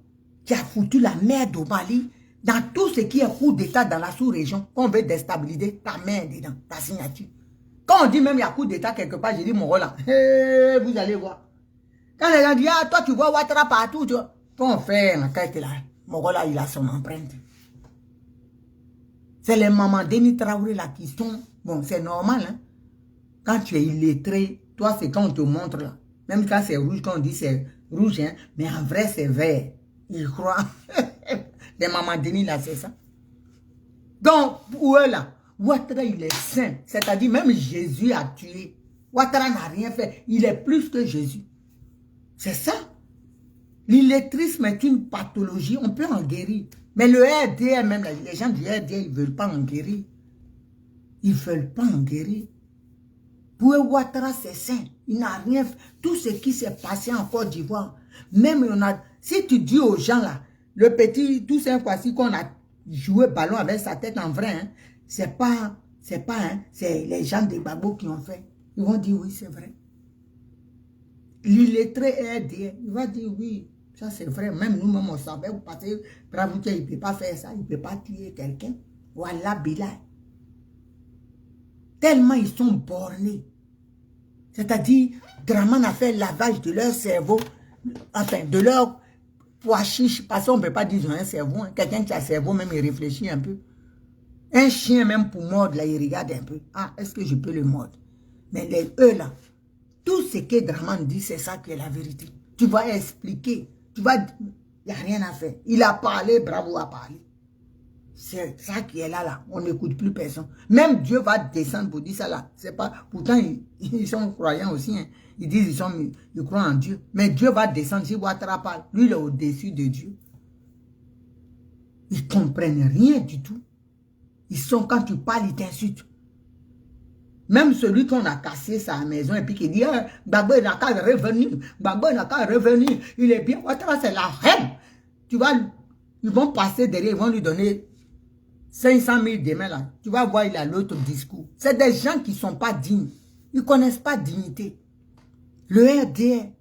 S1: qui as foutu la merde au Mali, dans tout ce qui est coup d'État dans la sous-région, on veut déstabiliser ta main dedans, ta signature. Quand on dit même il y a coup d'État quelque part, j'ai dit mon rôle là, vous allez voir. Quand les gens disent, ah, toi tu vois Ouattara partout, tu vois. Quand on fait un enquête là, mon rôle là, il a son empreinte. C'est les mamans Denis Traoré là qui sont, bon c'est normal, hein. Quand tu es illettré, toi c'est quand on te montre là. Même quand c'est rouge, quand on dit c'est rouge, hein, mais en vrai c'est vert. Ils croient. Les mamans Denis là, c'est ça. Donc, pour eux là, Ouattara il est saint. C'est-à-dire même Jésus a tué. Ouattara n'a rien fait. Il est plus que Jésus. C'est ça. L'illettrisme est une pathologie. On peut en guérir. Mais le RDR, même les gens du RDR, ils ne veulent pas en guérir. Ils ne veulent pas en guérir. Pour eux, Ouattara, c'est saint. Il n'a rien fait. Tout ce qui s'est passé en Côte d'Ivoire, même on a... Si tu dis aux gens là, le petit, tout cette fois-ci qu'on a joué ballon avec sa tête en vrai, hein, c'est pas, hein, c'est les gens de Gbagbo qui ont fait. Ils vont dire oui, c'est vrai. L'illettré RDR, il va dire oui, ça c'est vrai. Même nous-mêmes, on savait, parce que Pravoutia, il ne peut pas faire ça, il ne peut pas tuer quelqu'un. Voilà, Bila. Tellement ils sont bornés. C'est-à-dire, Draman a fait lavage de leur cerveau, enfin, de leur pois chiche, parce qu'on ne peut pas dire qu'ils ont un cerveau. Hein. Quelqu'un qui a un cerveau, même, il réfléchit un peu. Un chien, même pour mordre, là, il regarde un peu. Ah, est-ce que je peux le mordre? Mais eux, là, tout ce que Draman dit, c'est ça qui est la vérité. Tu vas expliquer. Tu vas... Il n'y a rien à faire. Il a parlé, Bravo a parlé. C'est ça qui est là. On n'écoute plus personne. Même Dieu va descendre pour dire ça là. C'est pas... Pourtant, ils sont croyants aussi. Hein. Ils disent ils croient en Dieu. Mais Dieu va descendre. Si Ouattara parle, lui, il est au-dessus de Dieu. Ils ne comprennent rien du tout. Ils sont, quand tu parles, ils t'insultent. Même celui qu'on a cassé sa maison et puis qui dit Gbagbo n'a qu'à revenir, Gbagbo n'a qu'à revenir, il est bien. Ouattara, c'est la reine. Tu vois, ils vont passer derrière, ils vont lui donner 500 000 demain là. Tu vas voir, il a l'autre discours. C'est des gens qui ne sont pas dignes. Ils ne connaissent pas dignité. Le RDR,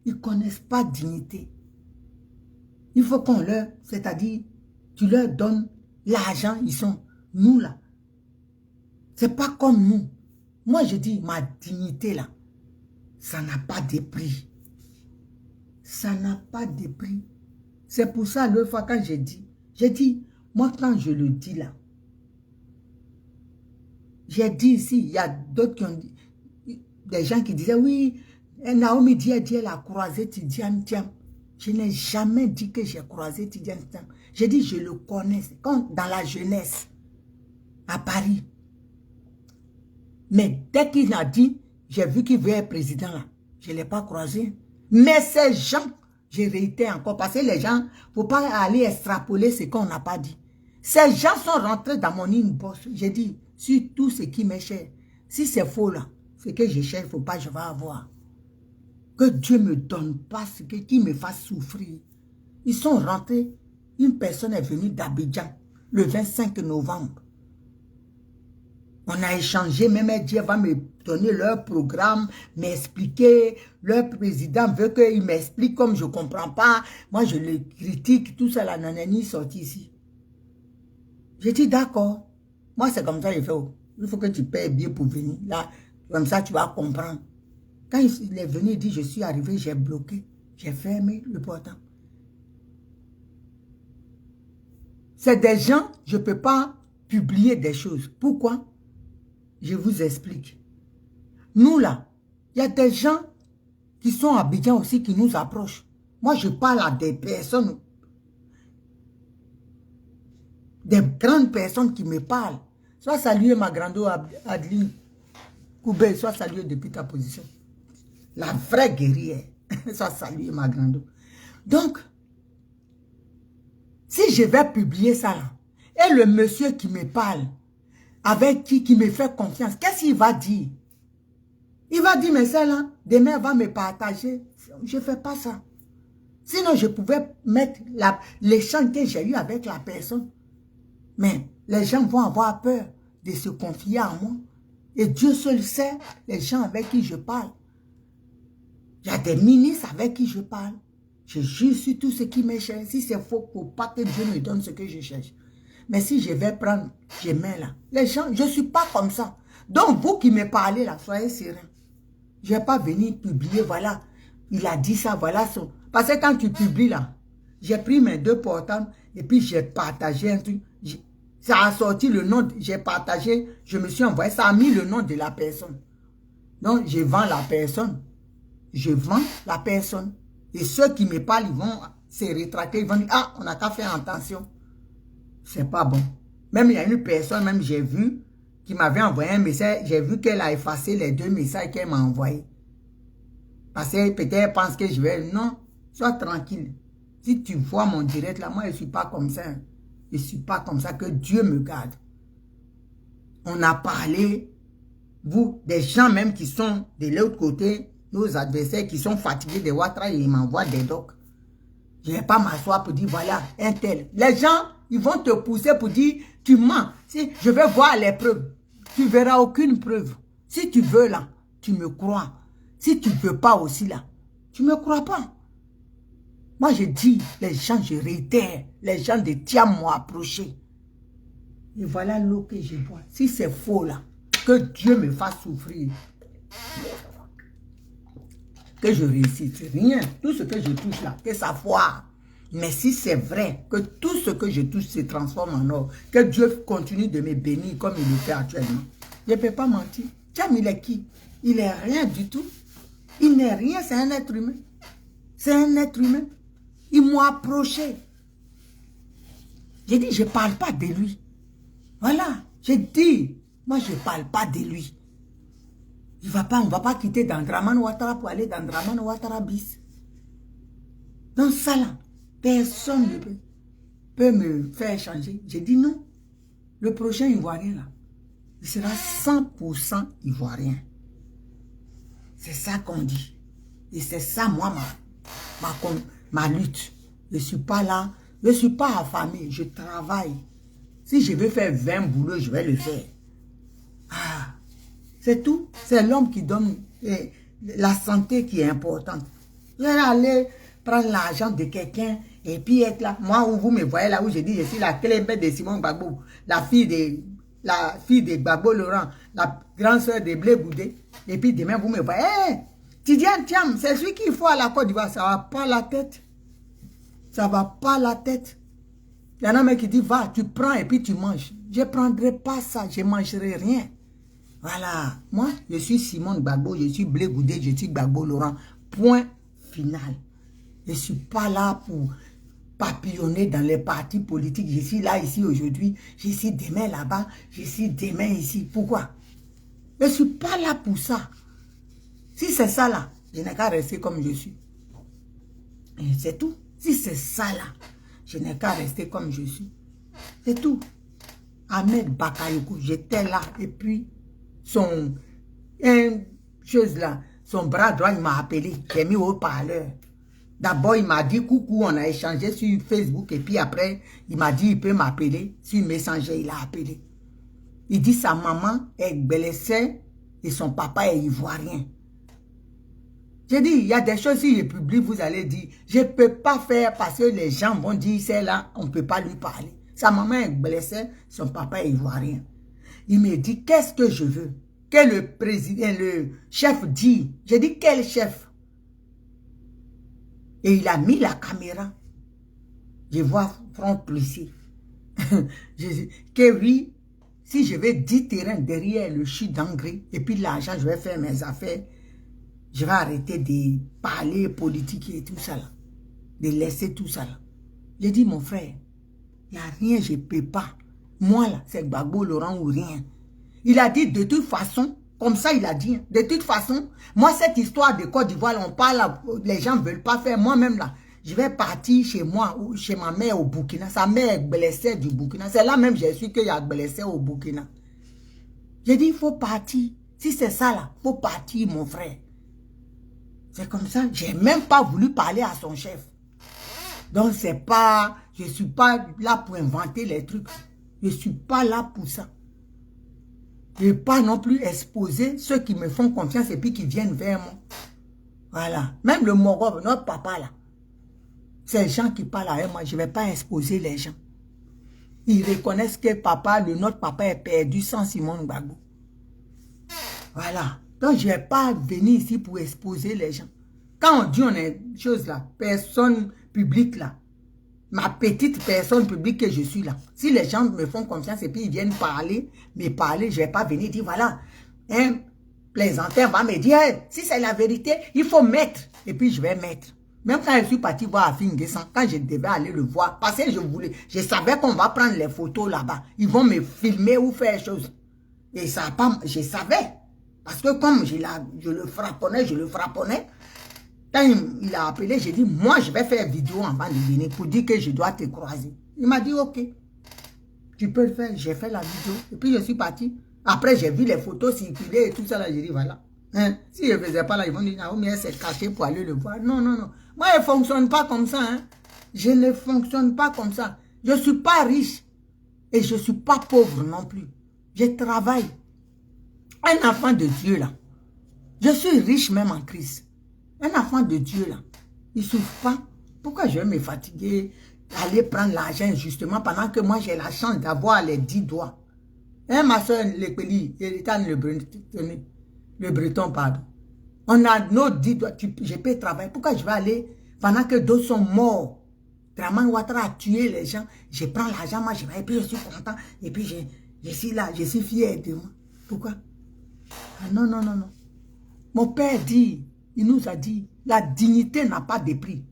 S1: ils ne connaissent pas dignité. Il faut qu'on leur, c'est-à-dire, tu leur donnes l'argent, ils sont, nous là. C'est pas comme nous. Moi, je dis, ma dignité, là, ça n'a pas de prix. Ça n'a pas de prix. C'est pour ça, l'autre fois, quand j'ai dit, moi, quand je le dis, là, j'ai dit ici, il y a d'autres qui ont dit, des gens qui disaient, oui, Naomi dit, elle a croisé Tidiane Thiam. Je n'ai jamais dit que j'ai croisé Tidiane Thiam. J'ai dit, je le connais, quand dans la jeunesse, à Paris. Mais dès qu'il a dit, j'ai vu qu'il veut être président là, je ne l'ai pas croisé. Mais ces gens, je réitère encore, parce que les gens, il ne faut pas aller extrapoler ce qu'on n'a pas dit. Ces gens sont rentrés dans mon inbox. J'ai dit, sur tout ce qui m'est cher, si c'est faux là, ce que je cherche, il ne faut pas, je vais avoir. Que Dieu ne me donne pas ce qui me fasse souffrir. Ils sont rentrés, une personne est venue d'Abidjan le 25 novembre. On a échangé, même elle dit, elle va me donner leur programme, m'expliquer, leur président veut qu'il m'explique comme je ne comprends pas. Moi, je le critique, tout ça, la nanani sorti ici. J'ai dit, d'accord. Moi, c'est comme ça, il fait, il faut que tu payes bien pour venir. Là, comme ça, tu vas comprendre. Quand il est venu, il dit, je suis arrivé, j'ai bloqué, j'ai fermé le portable. C'est des gens, je ne peux pas publier des choses. Pourquoi? Je vous explique. Nous là, il y a des gens qui sont à Abidjan aussi qui nous approchent. Moi, je parle à des personnes, des grandes personnes qui me parlent. Sois salué ma grande Adeline Koubé, sois salué depuis ta position. La vraie guerrière. Sois salué ma grande. Donc, si je vais publier ça là, et le monsieur qui me parle, avec qui me fait confiance, qu'est-ce qu'il va dire? Il va dire, mais celle-là, demain, elle va me partager. Je ne fais pas ça. Sinon, je pouvais mettre l'échange que j'ai eu avec la personne. Mais les gens vont avoir peur de se confier à moi. Et Dieu seul sait les gens avec qui je parle. Il y a des ministres avec qui je parle. Je jure sur tout ce qui me cherche. Si c'est faux, il ne faut pas que Dieu me donne ce que je cherche. Mais si je vais prendre, je mets là. Les gens, je ne suis pas comme ça. Donc, vous qui me parlez là, soyez serein. Je ne vais pas venir publier, voilà. Il a dit ça, voilà. Parce que quand tu publies là, j'ai pris mes 2 portables et puis j'ai partagé un truc. Ça a sorti le nom, j'ai partagé, je me suis envoyé, ça a mis le nom de la personne. Donc, je vends la personne. Je vends la personne. Et ceux qui me parlent, ils vont se rétracter, ils vont dire, ah, on n'a qu'à faire attention. C'est pas bon. Même il y a une personne, même j'ai vu, qui m'avait envoyé un message. J'ai vu qu'elle a effacé les 2 messages qu'elle m'a envoyés. Parce que peut-être elle pense que je vais... Non, sois tranquille. Si tu vois mon direct là, moi je ne suis pas comme ça. Je ne suis pas comme ça, que Dieu me garde. On a parlé, vous, des gens même qui sont de l'autre côté, nos adversaires qui sont fatigués de Ouattara, ils m'envoient des docs. Je ne vais pas m'asseoir pour dire, voilà, un tel. Les gens, ils vont te pousser pour dire, tu mens. Si je vais voir les preuves, tu ne verras aucune preuve. Si tu veux là, tu me crois. Si tu ne veux pas aussi là, tu ne me crois pas. Moi, je dis, les gens, je réitère, les gens de Thiam m'ont approché. Et voilà l'eau que je bois. Si c'est faux là, que Dieu me fasse souffrir. que je réussisse. Rien. Tout ce que je touche là, que ça foire. Mais si c'est vrai que tout ce que je touche se transforme en or, que Dieu continue de me bénir comme il le fait actuellement, je ne peux pas mentir. Tiens, il est qui? Il n'est rien du tout. Il n'est rien, c'est un être humain. C'est un être humain. Ils m'ont approché. J'ai dit, je ne parle pas de lui. Voilà. J'ai dit, moi, je ne parle pas de lui. On ne va pas quitter Dramane Ouattara pour aller dans Dramane Ouattara bis. Dans ça là, personne ne peut me faire changer. J'ai dit non. Le prochain Ivoirien là, il sera 100% Ivoirien. C'est ça qu'on dit. Et c'est ça, moi, ma lutte. Je ne suis pas là. Je ne suis pas affamé. Je travaille. Si je veux faire 20 boulots, je vais le faire. Ah, c'est tout. C'est l'homme qui donne la santé qui est importante. Je vais aller prendre l'argent de quelqu'un et puis être là. Moi, où vous me voyez là où je dis, je suis la clé de Simon Gbagbo, la fille de Gbagbo Laurent, la grande soeur de Blé Goudé. Et puis demain, vous me voyez, hey, Tidiane Thiam, c'est celui qu'il faut à la Côte d'Ivoire. Ça ne va pas la tête. Ça ne va pas la tête. Il y en a un qui dit, va, tu prends et puis tu manges. Je ne prendrai pas ça, je ne mangerai rien. Voilà. Moi, je suis Simon Gbagbo, je suis Blé Goudé, je suis Gbagbo Laurent. Point final. Je ne suis pas là pour papillonner dans les partis politiques. Je suis là, ici, aujourd'hui. Je suis demain là-bas. Je suis demain ici. Pourquoi? Je ne suis pas là pour ça. Si c'est ça là, je n'ai qu'à rester comme je suis. Et c'est tout. Si c'est ça là, je n'ai qu'à rester comme je suis. C'est tout. Ahmed Bakayoko, j'étais là. Et puis, son bras droit, il m'a appelé. J'ai mis au parleur. D'abord, il m'a dit coucou, on a échangé sur Facebook. Et puis après, il m'a dit il peut m'appeler. Sur Messenger, il a appelé. Il dit sa maman est blessée et son papa est ivoirien. J'ai dit, il y a des choses, si je publie, vous allez dire, je ne peux pas faire parce que les gens vont dire, c'est là, on ne peut pas lui parler. Sa maman est blessée, son papa est ivoirien. Il me dit, qu'est-ce que je veux? Que le président, le chef dit. J'ai dit, quel chef? Et il a mis la caméra. Je vois front plissé. Je dis, que oui, si je vais 10 terrains derrière le chute d'engrais, et puis l'argent, je vais faire mes affaires, je vais arrêter de parler politique et tout ça là. De laisser tout ça là. J'ai dit, mon frère, il n'y a rien, je ne peux pas. Moi là, c'est Gbagbo Laurent ou rien. Il a dit de toute façon, comme ça il a dit, de toute façon, moi cette histoire de Côte d'Ivoire, on parle, les gens ne veulent pas faire, moi-même là, je vais partir chez moi, ou chez ma mère au Burkina. Sa mère est blessée du Burkina. C'est là même j'ai su qu'il y a blessé au Burkina. J'ai dit, il faut partir. Si c'est ça là, il faut partir mon frère. C'est comme ça. J'ai même pas voulu parler à son chef. Donc c'est pas, je suis pas là pour inventer les trucs. Je suis pas là pour ça. Je ne vais pas non plus exposer ceux qui me font confiance et puis qui viennent vers moi. Voilà. Même le Morob, notre papa là. C'est les gens qui parlent avec moi. Je ne vais pas exposer les gens. Ils reconnaissent que notre papa est perdu sans Simon Gbagbo. Voilà. Donc, je ne vais pas venir ici pour exposer les gens. Quand on dit on est chose là, personne publique là, ma petite personne publique que je suis là, si les gens me font confiance et puis ils viennent parler, je ne vais pas venir dire voilà, un plaisanteur va me dire hey, si c'est la vérité, il faut mettre. Et puis je vais mettre. Même quand je suis parti voir Afin Guessan, quand je devais aller le voir, parce que je savais qu'on va prendre les photos là-bas. Ils vont me filmer ou faire des choses. Et ça pas, je savais. Parce que comme je le frapponnais, quand il a appelé, j'ai dit, moi je vais faire vidéo avant de venir pour dire que je dois te croiser. Il m'a dit, ok, tu peux le faire. J'ai fait la vidéo. Et puis je suis parti. Après, j'ai vu les photos circuler et tout ça là. J'ai dit, voilà. Hein? Si je ne faisais pas là, ils vont dire, ah, mais c'est caché pour aller le voir. Non, non, non. Moi, je ne fonctionne pas comme ça. Hein? Je ne fonctionne pas comme ça. Je ne suis pas riche. Et je ne suis pas pauvre non plus. Je travaille. Un enfant de Dieu là. Je suis riche même en Christ. Un enfant de Dieu là. Il ne souffre pas. Pourquoi je vais me fatiguer, aller prendre l'argent justement pendant que moi j'ai la chance d'avoir les 10 doigts. Hein, ma soeur, le breton, pardon. On a nos dit, je peux travailler. Pourquoi je vais aller pendant que d'autres sont morts? Draman Ouattara a tué les gens. Je prends l'argent, moi je vais, et puis je suis content. Et puis je suis là, je suis fier de moi. Pourquoi? Ah, non, non, non, non. Mon père dit, il nous a dit, la dignité n'a pas de prix.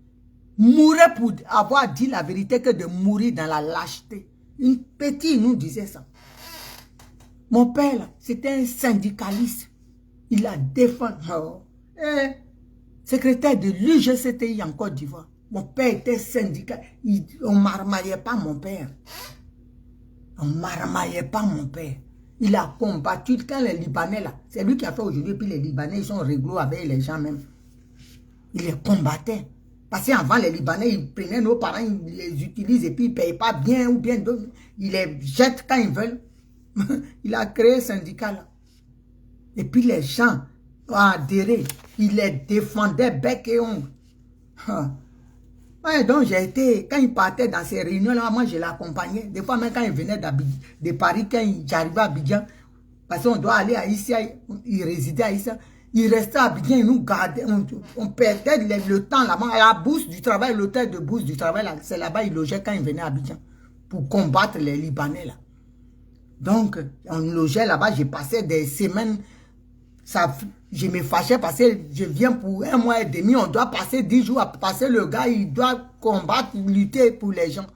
S1: Mourir pour avoir dit la vérité que de mourir dans la lâcheté. Une petite nous disait ça. Mon père, c'était un syndicaliste. Il a défendu. Oh. Secrétaire de l'UGCTI en Côte d'Ivoire. Mon père était syndical. On ne marmaillait pas mon père. On ne marmaillait pas mon père. Il a combattu quand les Libanais là. C'est lui qui a fait aujourd'hui. Puis les Libanais, ils sont réglo avec les gens même. Il les combattait. Parce qu'avant, les Libanais, ils prenaient nos parents, ils les utilisent et puis ils ne payent pas bien ou bien d'autres. Ils les jettent quand ils veulent. Il a créé ce syndicat là. Et puis les gens ont adhéré. Il les défendait bec et ongle. Ouais, donc j'ai été, quand il partait dans ces réunions-là, moi je l'accompagnais. Des fois même quand il venait de Paris, quand j'arrivais à Abidjan, parce qu'on doit aller à Issa, il résidait à Issa, il restait à Abidjan, il nous gardait, on perdait le temps là-bas. La bourse du travail, l'hôtel de bourse du travail, c'est là-bas il logeait quand il venait à Abidjan, pour combattre les Libanais là. Donc, on logeait là-bas, j'ai passé des semaines, je me fâchais parce que je viens pour 1 mois et demi, on doit passer 10 jours à passer, le gars, il doit combattre, lutter pour les gens.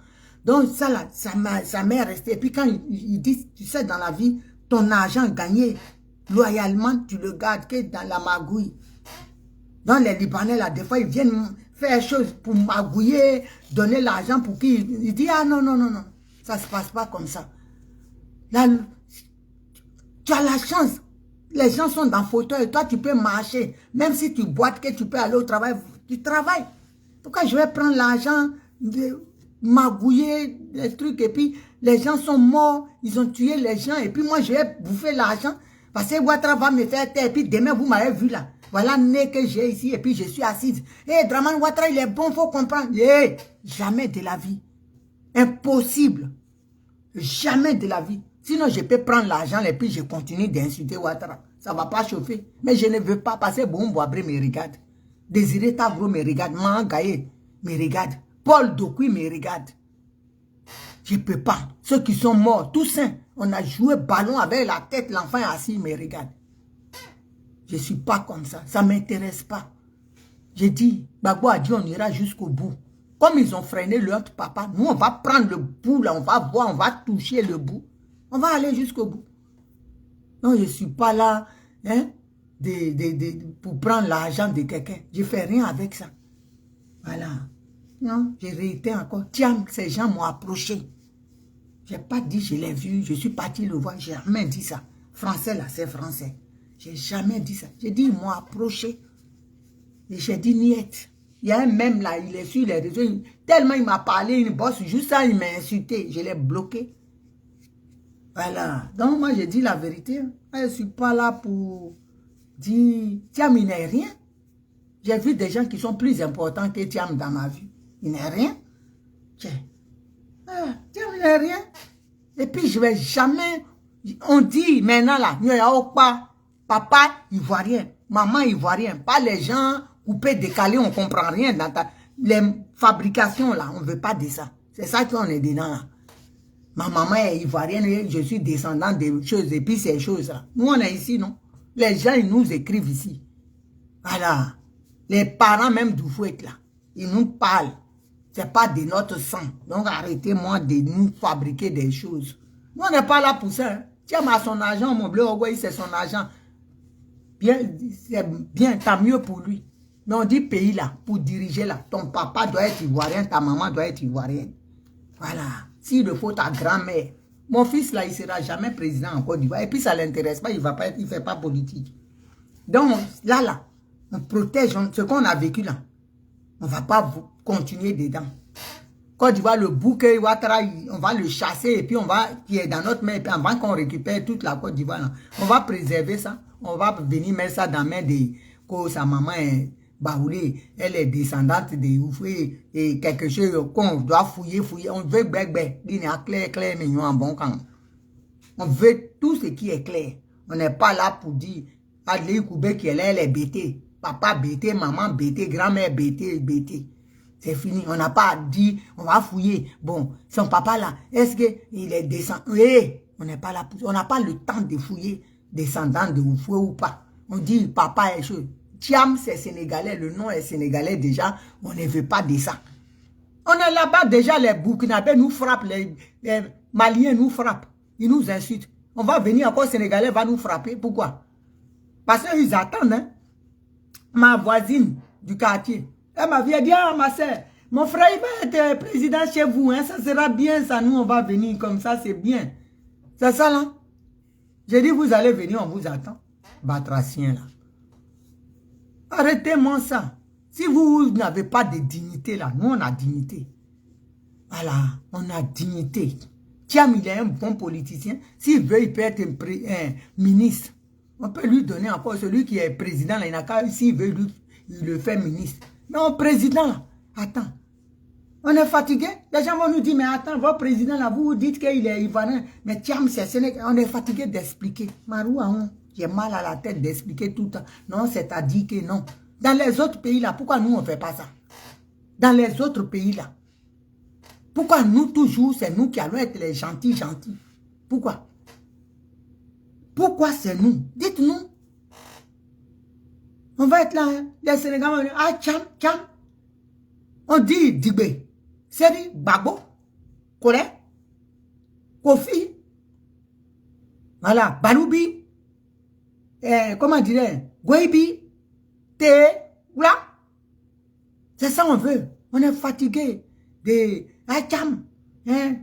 S1: Donc ça là, ça m'est resté. Et puis quand il dit, tu sais, dans la vie, ton argent gagné, loyalement, tu le gardes que dans la magouille. Dans les Libanais là, des fois, ils viennent faire chose pour magouiller, donner l'argent pour qui, il dit, ah non, non, non, non, ça se passe pas comme ça. Là, tu as la chance. Les gens sont dans le fauteuil. Toi, tu peux marcher. Même si tu boites, que tu peux aller au travail, tu travailles. Pourquoi je vais prendre l'argent, magouiller les trucs, et puis les gens sont morts, ils ont tué les gens, et puis moi, je vais bouffer l'argent, parce que Ouattara va me faire taire, et puis demain, vous m'avez vu là. Voilà le nez que j'ai ici, et puis je suis assise. Hé, Draman Ouattara, il est bon, il faut comprendre. Hé, jamais de la vie. Impossible. Jamais de la vie. Sinon, je peux prendre l'argent et puis je continue d'insulter Ouattara. Ça ne va pas chauffer. Mais je ne veux pas passer bon Boabré me regarde. Désiré Tavro me regarde. Mangaye me regarde. Paul Dokui me regarde. Je ne peux pas. Ceux qui sont morts, tous sains, on a joué ballon avec la tête, l'enfant est assis, me regarde. Je ne suis pas comme ça. Ça ne m'intéresse pas. J'ai dit, Bagbo a dit on ira jusqu'au bout. Comme ils ont freiné leur papa, nous on va prendre le bout là, on va voir, on va toucher le bout. On va aller jusqu'au bout. Non, je ne suis pas là hein, pour prendre l'argent de quelqu'un. Je ne fais rien avec ça. Voilà. Non, j'ai réité encore. Tiens, ces gens m'ont approché. Je n'ai pas dit, je l'ai vu, je suis parti le voir. Je n'ai jamais dit ça. Français là, c'est français. Je n'ai jamais dit ça. J'ai dit, ils m'ont approché. Et j'ai dit, niet. Il y a un même là, il est sur les réseaux. Tellement il m'a parlé, une bosse, juste ça, il m'a insulté. Je l'ai bloqué. Voilà. Donc, moi, j'ai dit la vérité. Je ne suis pas là pour dire, Thiam, il n'est rien. J'ai vu des gens qui sont plus importants que Thiam dans ma vie. Il n'est rien. Thiam, il n'est rien. Et puis, je ne vais jamais... On dit maintenant là, il n'y a pas. Papa, ivoirien. Maman, ivoirien. Pas les gens coupés, décalés, on ne comprend rien dans les fabrications là. On ne veut pas de ça. C'est ça qu'on est dedans là. Ma maman est ivoirienne, je suis descendant des choses, et puis ces choses-là. Nous, on est ici, non? Les gens, ils nous écrivent ici. Voilà. Les parents même du fouet, là, ils nous parlent. C'est pas de notre sang. Donc, arrêtez-moi de nous fabriquer des choses. Nous, on n'est pas là pour ça. Hein. Tiens, à son argent, mon bleu, c'est son argent. Bien, c'est bien, tant mieux pour lui. Mais on dit pays, là, pour diriger, là. Ton papa doit être ivoirien, ta maman doit être ivoirienne. Voilà. S'il le faut, ta grand-mère. Mon fils, là, il ne sera jamais président en Côte d'Ivoire. Et puis, ça ne l'intéresse pas, il ne fait pas politique. Donc, là, on protège ce qu'on a vécu là. On ne va pas continuer dedans. Côte d'Ivoire, le bouquet, on va le chasser et puis on va, qui est dans notre main, et puis avant qu'on récupère toute la Côte d'Ivoire, on va préserver ça. On va venir mettre ça dans la main de sa maman est baoulée. Elle est descendante de Oufoué et quelque chose qu'on doit fouiller. On veut bébé, clair, mignon, en bon camp. On veut tout ce qui est clair. On n'est pas là pour dire Adley Koubé qui est là, elle est bêtée. Papa bêté, maman bêté, grand-mère bêtée, bêtée. C'est fini. On n'a pas dit, on va fouiller. Bon, son papa là, est-ce qu'il est descendant? On n'est pas là. On n'a pas le temps de fouiller descendant de Oufoué ou pas. On dit papa est chaud. Thiam, c'est sénégalais. Le nom est sénégalais déjà. On ne veut pas de ça. On est là-bas déjà. Les Burkinabés nous frappent. Les Maliens nous frappent. Ils nous insultent. On va venir encore sénégalais va nous frapper. Pourquoi? Parce qu'ils attendent. Hein? Ma voisine du quartier. Elle m'a dit, ah ma soeur, mon frère il va être président chez vous, hein, ça sera bien ça, nous on va venir comme ça, c'est bien. C'est ça là. J'ai dit, vous allez venir, on vous attend. Batracien là. Arrêtez-moi ça. Si vous n'avez pas de dignité là, nous on a dignité. Voilà, on a dignité. Thiam, il est un bon politicien. S'il veut, il peut être un ministre. On peut lui donner encore celui qui est président là, il n'a qu'à, s'il veut, il le fait ministre. Mais mon président, là, attends, on est fatigué. Les gens vont nous dire, mais attends, votre président, là, vous dites qu'il est ivoirien. Mais Thiam, c'est Sénégal. On est fatigué d'expliquer. Maroua, j'ai mal à la tête d'expliquer tout le temps. Non, c'est-à-dire que non. Dans les autres pays, là, pourquoi nous, on ne fait pas ça? Dans les autres pays, là, pourquoi nous, toujours, c'est nous qui allons être les gentils, gentils? Pourquoi? Pourquoi c'est nous? Dites-nous. On va être là, hein? Les Sénégalais vont dire, ah, Thiam. On dit Dibé, Seri, Babo, Kole, Kofi, voilà, Baloubi, comment dirais-je, Gouibi, Té, voilà. C'est ça on veut. On est fatigué de Thiam, hein?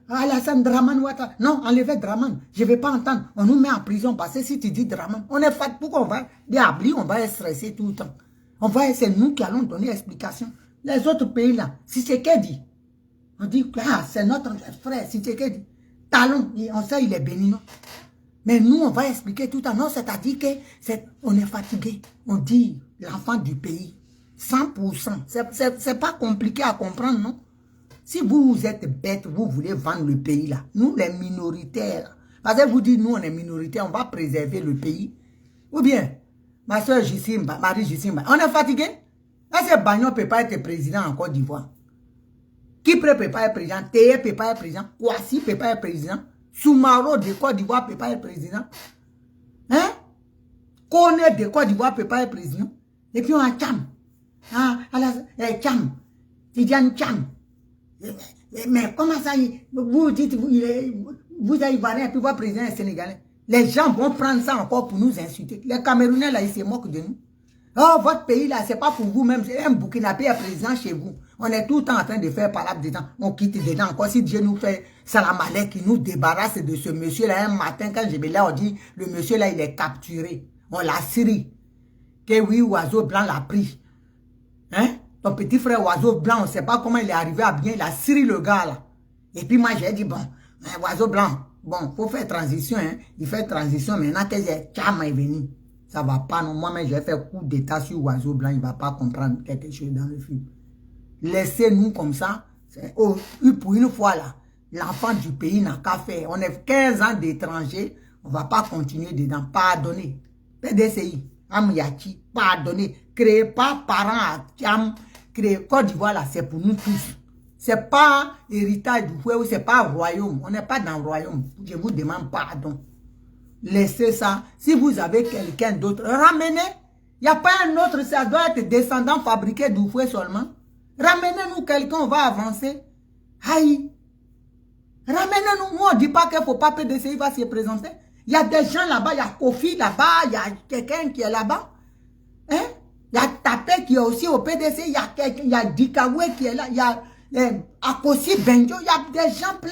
S1: Alassane Draman Ouattara. Non, enlevez Draman. Je ne vais pas entendre. On nous met en prison parce que si tu dis Draman, on est fatigué. Pourquoi on va dire on va être stressé tout le temps? C'est nous qui allons donner explication. Les autres pays là, si c'est qu'elle dit, on dit ah, c'est notre frère, si c'est qu'elle dit. Talon, on sait il est béninois. Mais nous, on va expliquer tout le temps. Non, c'est-à-dire qu'on est fatigué. On dit l'enfant du pays. 100%. C'est pas compliqué à comprendre, non? Si vous êtes bête, vous voulez vendre le pays là, nous les minoritaires, parce que vous dites nous on est minoritaires, on va préserver le pays. Ou bien, ma soeur Gissimba, Marie Gissimba, on est fatigué? Est-ce que Bagnon ne peut pas être président en Côte d'Ivoire? Qui peut pas être président? Théé peut pas être président? Kouassi peut pas être président? Soumaro de Côte d'Ivoire peut pas être président? Hein? Kone de Côte d'Ivoire peut pas être président? Et puis on a Thiam. Thiam. Tidiane Thiam. Mais comment ça, vous dites, vous êtes ivoirien et puis votre président est sénégalais. Les gens vont prendre ça encore pour nous insulter. Les Camerounais, là, ils se moquent de nous. Oh, votre pays, là, c'est pas pour vous-même. C'est un Burkinabé est président chez vous. On est tout le temps en train de faire palabre dedans. On quitte dedans. Encore si Dieu nous fait salam alek, qui nous débarrasse de ce monsieur-là. Un matin, quand je vais là, on dit, le monsieur-là, il est capturé. On l'a scellé. Que oui, oiseau blanc l'a pris. Hein? Ton petit frère oiseau blanc, on ne sait pas comment il est arrivé à bien, il a scellé le gars là. Et puis moi j'ai dit, bon, oiseau blanc, bon, il faut faire transition, hein. Il fait transition, maintenant que Thiam est venu. Ça ne va pas, non, moi-même j'ai fait coup d'état sur oiseau blanc, il ne va pas comprendre quelque chose dans le film. Laissez-nous comme ça, pour une fois là, l'enfant du pays n'a qu'à faire. On est 15 ans d'étrangers, on ne va pas continuer dedans, pardonner. PDCI, Amyaki, pardonner. Créez pas parents à Thiam. Côte d'Ivoire, là, c'est pour nous tous. C'est pas héritage du fouet ou c'est pas royaume. On n'est pas dans le royaume. Je vous demande pardon. Laissez ça. Si vous avez quelqu'un d'autre, ramenez. Il n'y a pas un autre, ça doit être descendant fabriqué du fouet seulement. Ramenez-nous quelqu'un, on va avancer. Aïe. Ramenez-nous. Nous, on ne dit pas qu'il ne faut pas PDCI va se présenter. Il y a des gens là-bas, il y a Kofi là-bas, il y a quelqu'un qui est là-bas. Hein? Il y a Tapé qui est aussi au PDC, il y a Dikawe qui est là, il y a Akosi Benjo, il y a des gens pleins.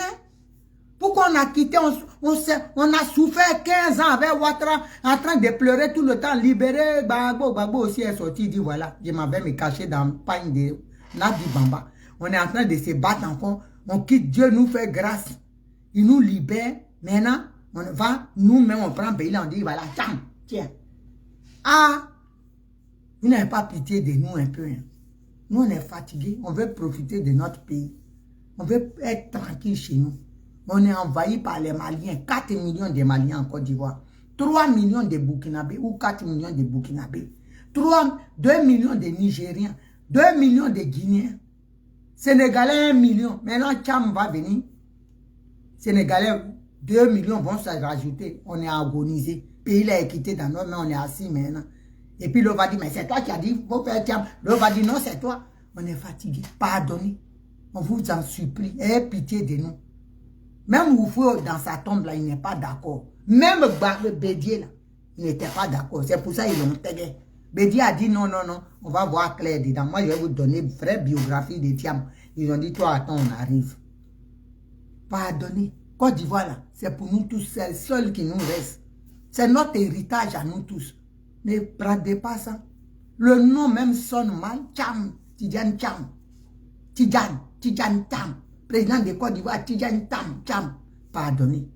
S1: Pourquoi on a quitté, on a souffert 15 ans avec Ouattara en train de pleurer tout le temps, libéré, Gbagbo aussi est sorti, il dit voilà, je m'avais me caché dans le pagne de Nadi Bamba. On est en train de se battre encore, on quitte, Dieu nous fait grâce, il nous libère, maintenant, on va, nous-mêmes on prend le pays là, on dit voilà, tiens, ah, vous n'avez pas pitié de nous un peu. Hein. Nous, on est fatigués. On veut profiter de notre pays. On veut être tranquille chez nous. On est envahi par les Maliens. 4 millions de Maliens en Côte d'Ivoire. 3 millions de Burkinabés ou 4 millions de Burkinabés. 2 millions de Nigériens, 2 millions de Guinéens. Sénégalais, 1 million. Maintenant, Tcham va venir. Sénégalais, 2 millions vont se rajouter. On est agonisé. Pays là est quitté dans notre main, on est assis maintenant. Et puis l'autre va dire, mais c'est toi qui as dit, il faut faire Tcham. L'autre va dire, non, c'est toi. On est fatigué. Pardonnez. On vous en supplie. Ayez pitié de nous. Même Oufou, dans sa tombe là, il n'est pas d'accord. Même Bédier là, il n'était pas d'accord. C'est pour ça qu'ils l'ont tagué. Bédier a dit non, non, non, on va voir clair dedans. Moi, je vais vous donner une vraie biographie de Thiam. Ils ont dit, toi, attends, on arrive. Pardonnez. Côte d'Ivoire là, c'est pour nous tous, c'est le seul qui nous reste. C'est notre héritage à nous tous. Ne prenez pas ça. Le nom même sonne mal. Thiam, Tidjane Thiam. Tidjane Thiam. Président de Côte d'Ivoire, Tidjane Thiam. Pardonnez.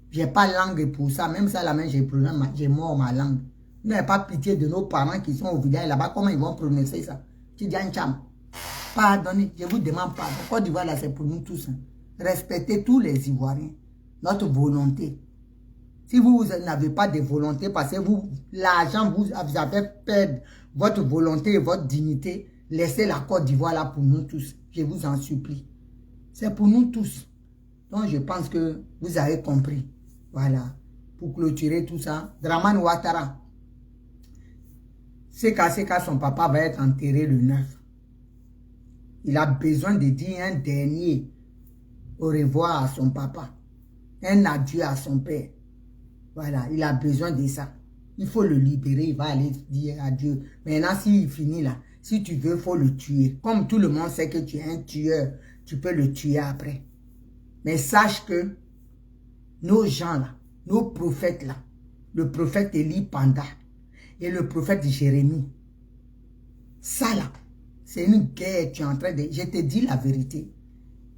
S1: J'ai pas langue pour ça. Même ça, la main, j'ai mort ma langue. Vous n'avez pas pitié de nos parents qui sont au village là-bas. Comment ils vont prononcer ça? Tidjane Thiam. Pardonnez. Je vous demande pardon. Côte d'Ivoire, là, c'est pour nous tous. Hein. Respectez tous les Ivoiriens. Notre volonté. Si vous n'avez pas de volonté, parce que l'argent, vous avez perdu votre volonté et votre dignité, laissez la Côte d'Ivoire là pour nous tous. Je vous en supplie. C'est pour nous tous. Donc, je pense que vous avez compris. Voilà. Pour clôturer tout ça, Dramane Ouattara. Seka, son papa va être enterré le 9. Il a besoin de dire un dernier au revoir à son papa. Un adieu à son père. Voilà, il a besoin de ça. Il faut le libérer, il va aller dire adieu. Maintenant, s'il finit là, si tu veux, il faut le tuer. Comme tout le monde sait que tu es un tueur, tu peux le tuer après. Mais sache que nos gens là, nos prophètes là, le prophète Élie Panda et le prophète Jérémie, ça là, c'est une guerre, tu es en train de... Je te dis la vérité.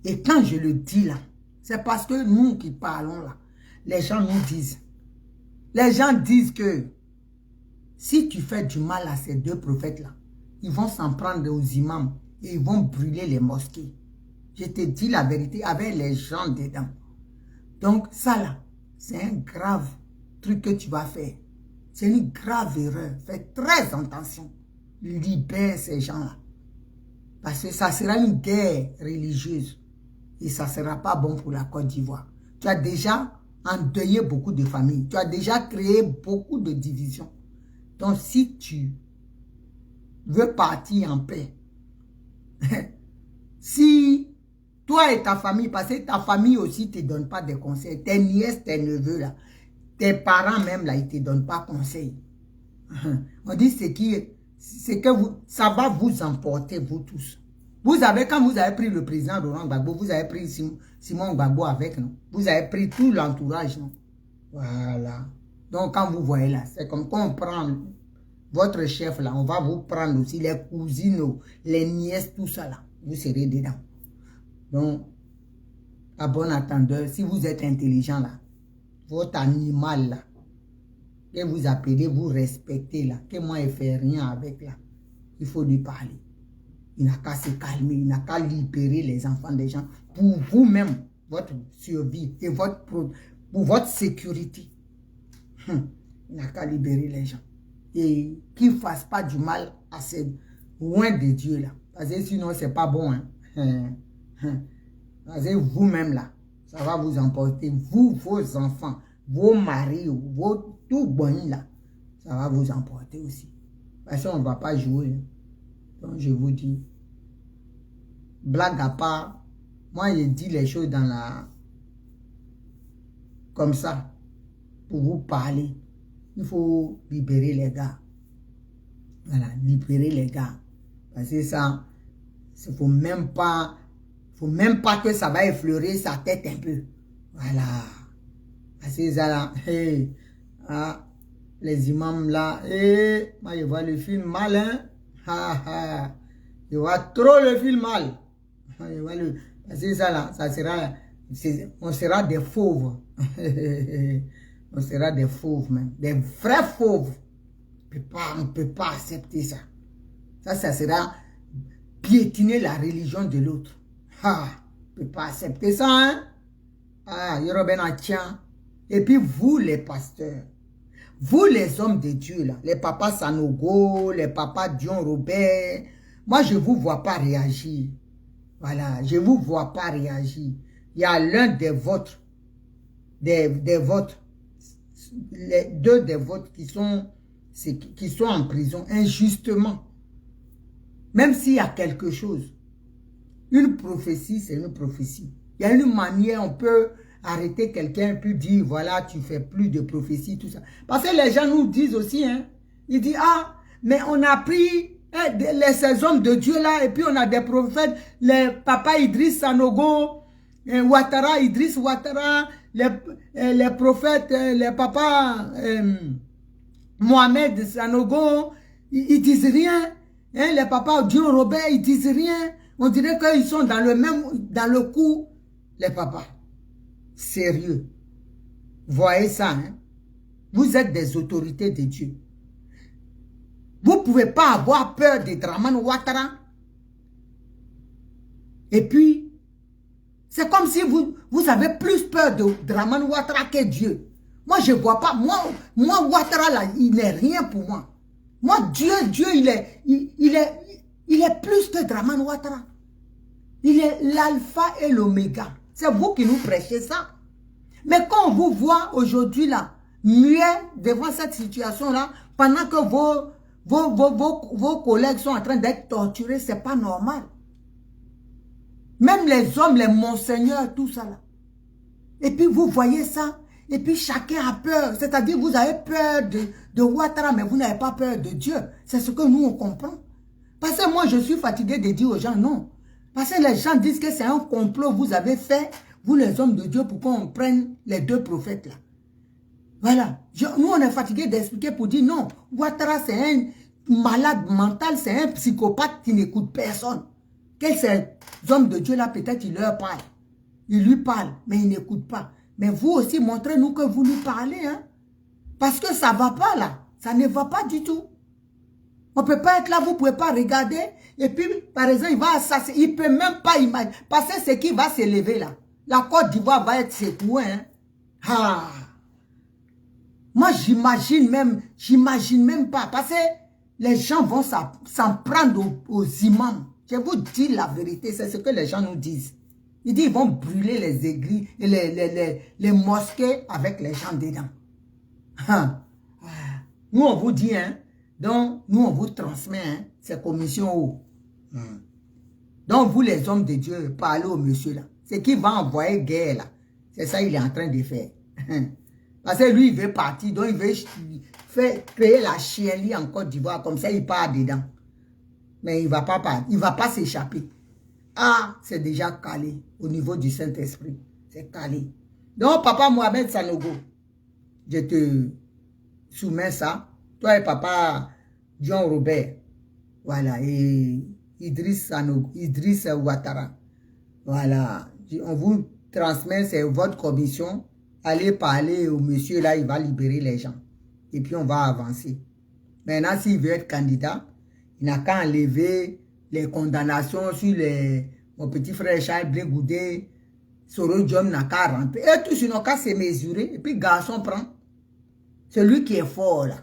S1: Et quand je le dis là, c'est parce que nous qui parlons là, les gens nous disent. Les gens disent que si tu fais du mal à ces deux prophètes-là, ils vont s'en prendre aux imams et ils vont brûler les mosquées. Je te dis la vérité avec les gens dedans. Donc ça là, c'est un grave truc que tu vas faire. C'est une grave erreur. Fais très attention. Libère ces gens-là. Parce que ça sera une guerre religieuse. Et ça ne sera pas bon pour la Côte d'Ivoire. Tu as déjà endeuillé beaucoup de familles. Tu as déjà créé beaucoup de divisions. Donc, si tu veux partir en paix, si toi et ta famille, parce que ta famille aussi ne te donne pas de conseils, tes nièces, tes neveux, là, tes parents même, là, ils ne te donnent pas conseil. On dit c'est que ça va vous emporter, vous tous. Vous avez, quand vous avez pris le président Laurent Gbagbo, vous avez pris Simon Gbagbo avec nous. Vous avez pris tout l'entourage, non? Voilà. Donc, quand vous voyez là, c'est comme quand on prend votre chef là, on va vous prendre aussi les cousines, les nièces, tout ça là. Vous serez dedans. Donc, à bon attendeur, si vous êtes intelligent là, votre animal là, que vous appelez, vous respectez là, que moi, il ne fait rien avec là, il faut lui parler. Il n'a qu'à se calmer, il n'a qu'à libérer les enfants des gens pour vous-même, votre survie et pour votre sécurité. Il n'a qu'à libérer les gens. Et qu'il ne fasse pas du mal à ces loin de Dieu là. Parce que sinon, ce n'est pas bon. Hein? Parce que vous-même là, ça va vous emporter. Vous, vos enfants, vos maris, tout bon là, ça va vous emporter aussi. Parce qu'on ne va pas jouer. Hein. Donc, je vous dis, blague à part, moi, je dis les choses dans la... Comme ça, pour vous parler. Il faut libérer les gars. Voilà, libérer les gars. Parce que ça, il ne faut même pas que ça va effleurer sa tête un peu. Voilà. Parce que ça là, hey, ah, les imams là, hey, moi, je vois le film mal, hein. Je vois trop le film mal. Parce que ça là, ça sera, on sera des fauves. On sera des fauves même. Des vrais fauves. On ne peut pas accepter ça. Ça sera piétiner la religion de l'autre. On ne peut pas accepter ça, hein. Ah, Yoroben Atien. Et puis vous, les pasteurs, vous, les hommes de Dieu, là, les papas Sanogo, les papas Dion Robert, moi, je ne vous vois pas réagir. Voilà, je ne vous vois pas réagir. Il y a l'un des vôtres, des vôtres, les deux des vôtres qui sont en prison injustement. Même s'il y a quelque chose. Une prophétie, c'est une prophétie. Il y a une manière, on peut arrêter quelqu'un, puis dire, voilà, tu fais plus de prophétie, tout ça. Parce que les gens nous disent aussi, hein, ils disent, ah, mais on a pris ces hommes de Dieu là, et puis on a des prophètes, les papas Idriss Sanogo, Ouattara, Idriss Ouattara, les prophètes, les papas Mohamed Sanogo, ils disent rien. Hein, les papas Dion Robert, ils disent rien. On dirait qu'ils sont dans le coup, les papas. Sérieux. Voyez ça, hein? Vous êtes des autorités de Dieu. Vous ne pouvez pas avoir peur de Dramane Ouattara. Et puis, c'est comme si vous avez plus peur de Dramane Ouattara que Dieu. Moi, je ne vois pas. Moi, Ouattara, là, il n'est rien pour moi. Moi, Dieu, il est plus que Dramane Ouattara. Il est l'alpha et l'oméga. C'est vous qui nous prêchez ça. Mais quand on vous voit aujourd'hui, là, muet devant cette situation-là, pendant que vos collègues sont en train d'être torturés, c'est pas normal. Même les hommes, les monseigneurs, tout ça là. Et puis vous voyez ça, et puis chacun a peur. C'est-à-dire vous avez peur de Ouattara, mais vous n'avez pas peur de Dieu. C'est ce que nous on comprend. Parce que moi je suis fatigué de dire aux gens non. Parce que les gens disent que c'est un complot vous avez fait, vous les hommes de Dieu, pour qu'on prenne les deux prophètes là. Voilà. Nous on est fatigué d'expliquer pour dire non. Ouattara c'est un malade mental, c'est un psychopathe qui n'écoute personne. Que ces hommes de Dieu là, peut-être il leur parle. Il lui parle, mais il n'écoute pas. Mais vous aussi, montrez-nous que vous lui parlez. Hein? Parce que ça ne va pas là. Ça ne va pas du tout. On ne peut pas être là, vous ne pouvez pas regarder. Et puis, par exemple, il va assassiner. Il ne peut même pas imaginer. Parce que c'est qui va s'élever là. La Côte d'Ivoire va être secouée. Hein? Ah. Moi, j'imagine même pas. Parce que les gens vont s'en prendre aux imams. Je vous dis la vérité, c'est ce que les gens nous disent. Ils disent qu'ils vont brûler les églises, les mosquées avec les gens dedans. Nous, on vous dit, hein, donc nous, on vous transmet hein, ces commissions haut. Donc, vous, les hommes de Dieu, parlez au monsieur là. C'est qui va envoyer guerre là. C'est ça qu'il est en train de faire. Parce que lui, il veut partir, donc il veut créer la chienlit en Côte d'Ivoire, comme ça, il part dedans. Mais il ne va pas partir, il ne va pas s'échapper. Ah, c'est déjà calé au niveau du Saint-Esprit. C'est calé. Donc, papa Mohamed Sanogo, je te soumets ça. Toi et papa Dion Robert. Voilà. Et Idriss Sanogo, Idriss Ouattara. Voilà. On vous transmet, c'est votre commission. Allez parler au monsieur là, il va libérer les gens. Et puis, on va avancer. Maintenant, s'il veut être candidat, il n'a qu'à enlever les condamnations sur mon petit frère Charles Blé Goudé, Soro Diom n'a qu'à ramper. Et tous, ils n'ont qu'à se mesurer. Et puis, garçon prend. Celui qui est fort, là.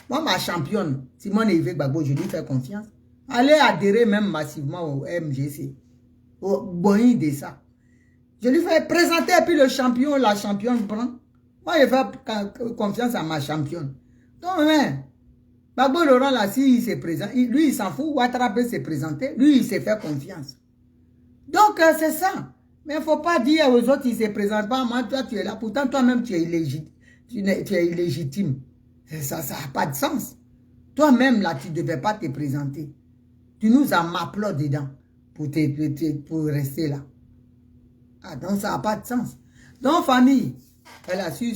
S1: Moi, ma championne, Simone Yves Gbagbo, je lui fais confiance. Allez adhérer même massivement au MGC. Au Boeing de ça. Je lui fais présenter, et puis le champion, la championne prend. Moi, je fais confiance à ma championne. Donc, hein. Gbagbo Laurent, là, s'il se présente, lui, il s'en fout. Ouattara peut se présenter. Lui, il se fait confiance. Donc, c'est ça. Mais il ne faut pas dire aux autres, ils ne se présentent pas. Moi, toi, tu es là. Pourtant, toi-même, tu es illégitime. Tu es illégitime. Ça n'a pas de sens. Toi-même, là, tu ne devais pas te présenter. Tu nous as m'applaudis dedans pour rester là. Ah, donc, ça n'a pas de sens. Donc, famille, elle a su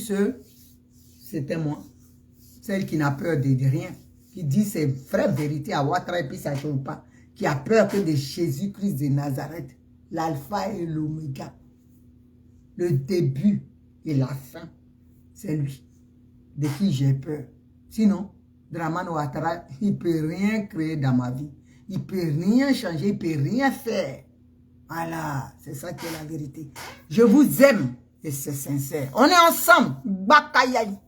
S1: c'était moi. Celle qui n'a peur de rien. Qui dit ses vraies vérités à Ouattara et puis ça ne change pas. Qui a peur que de Jésus-Christ de Nazareth. L'alpha et l'oméga. Le début et la fin. C'est lui. De qui j'ai peur. Sinon, Dramane Ouattara, il ne peut rien créer dans ma vie. Il ne peut rien changer, il ne peut rien faire. Voilà, c'est ça qui est la vérité. Je vous aime. Et c'est sincère. On est ensemble. Bakayaï.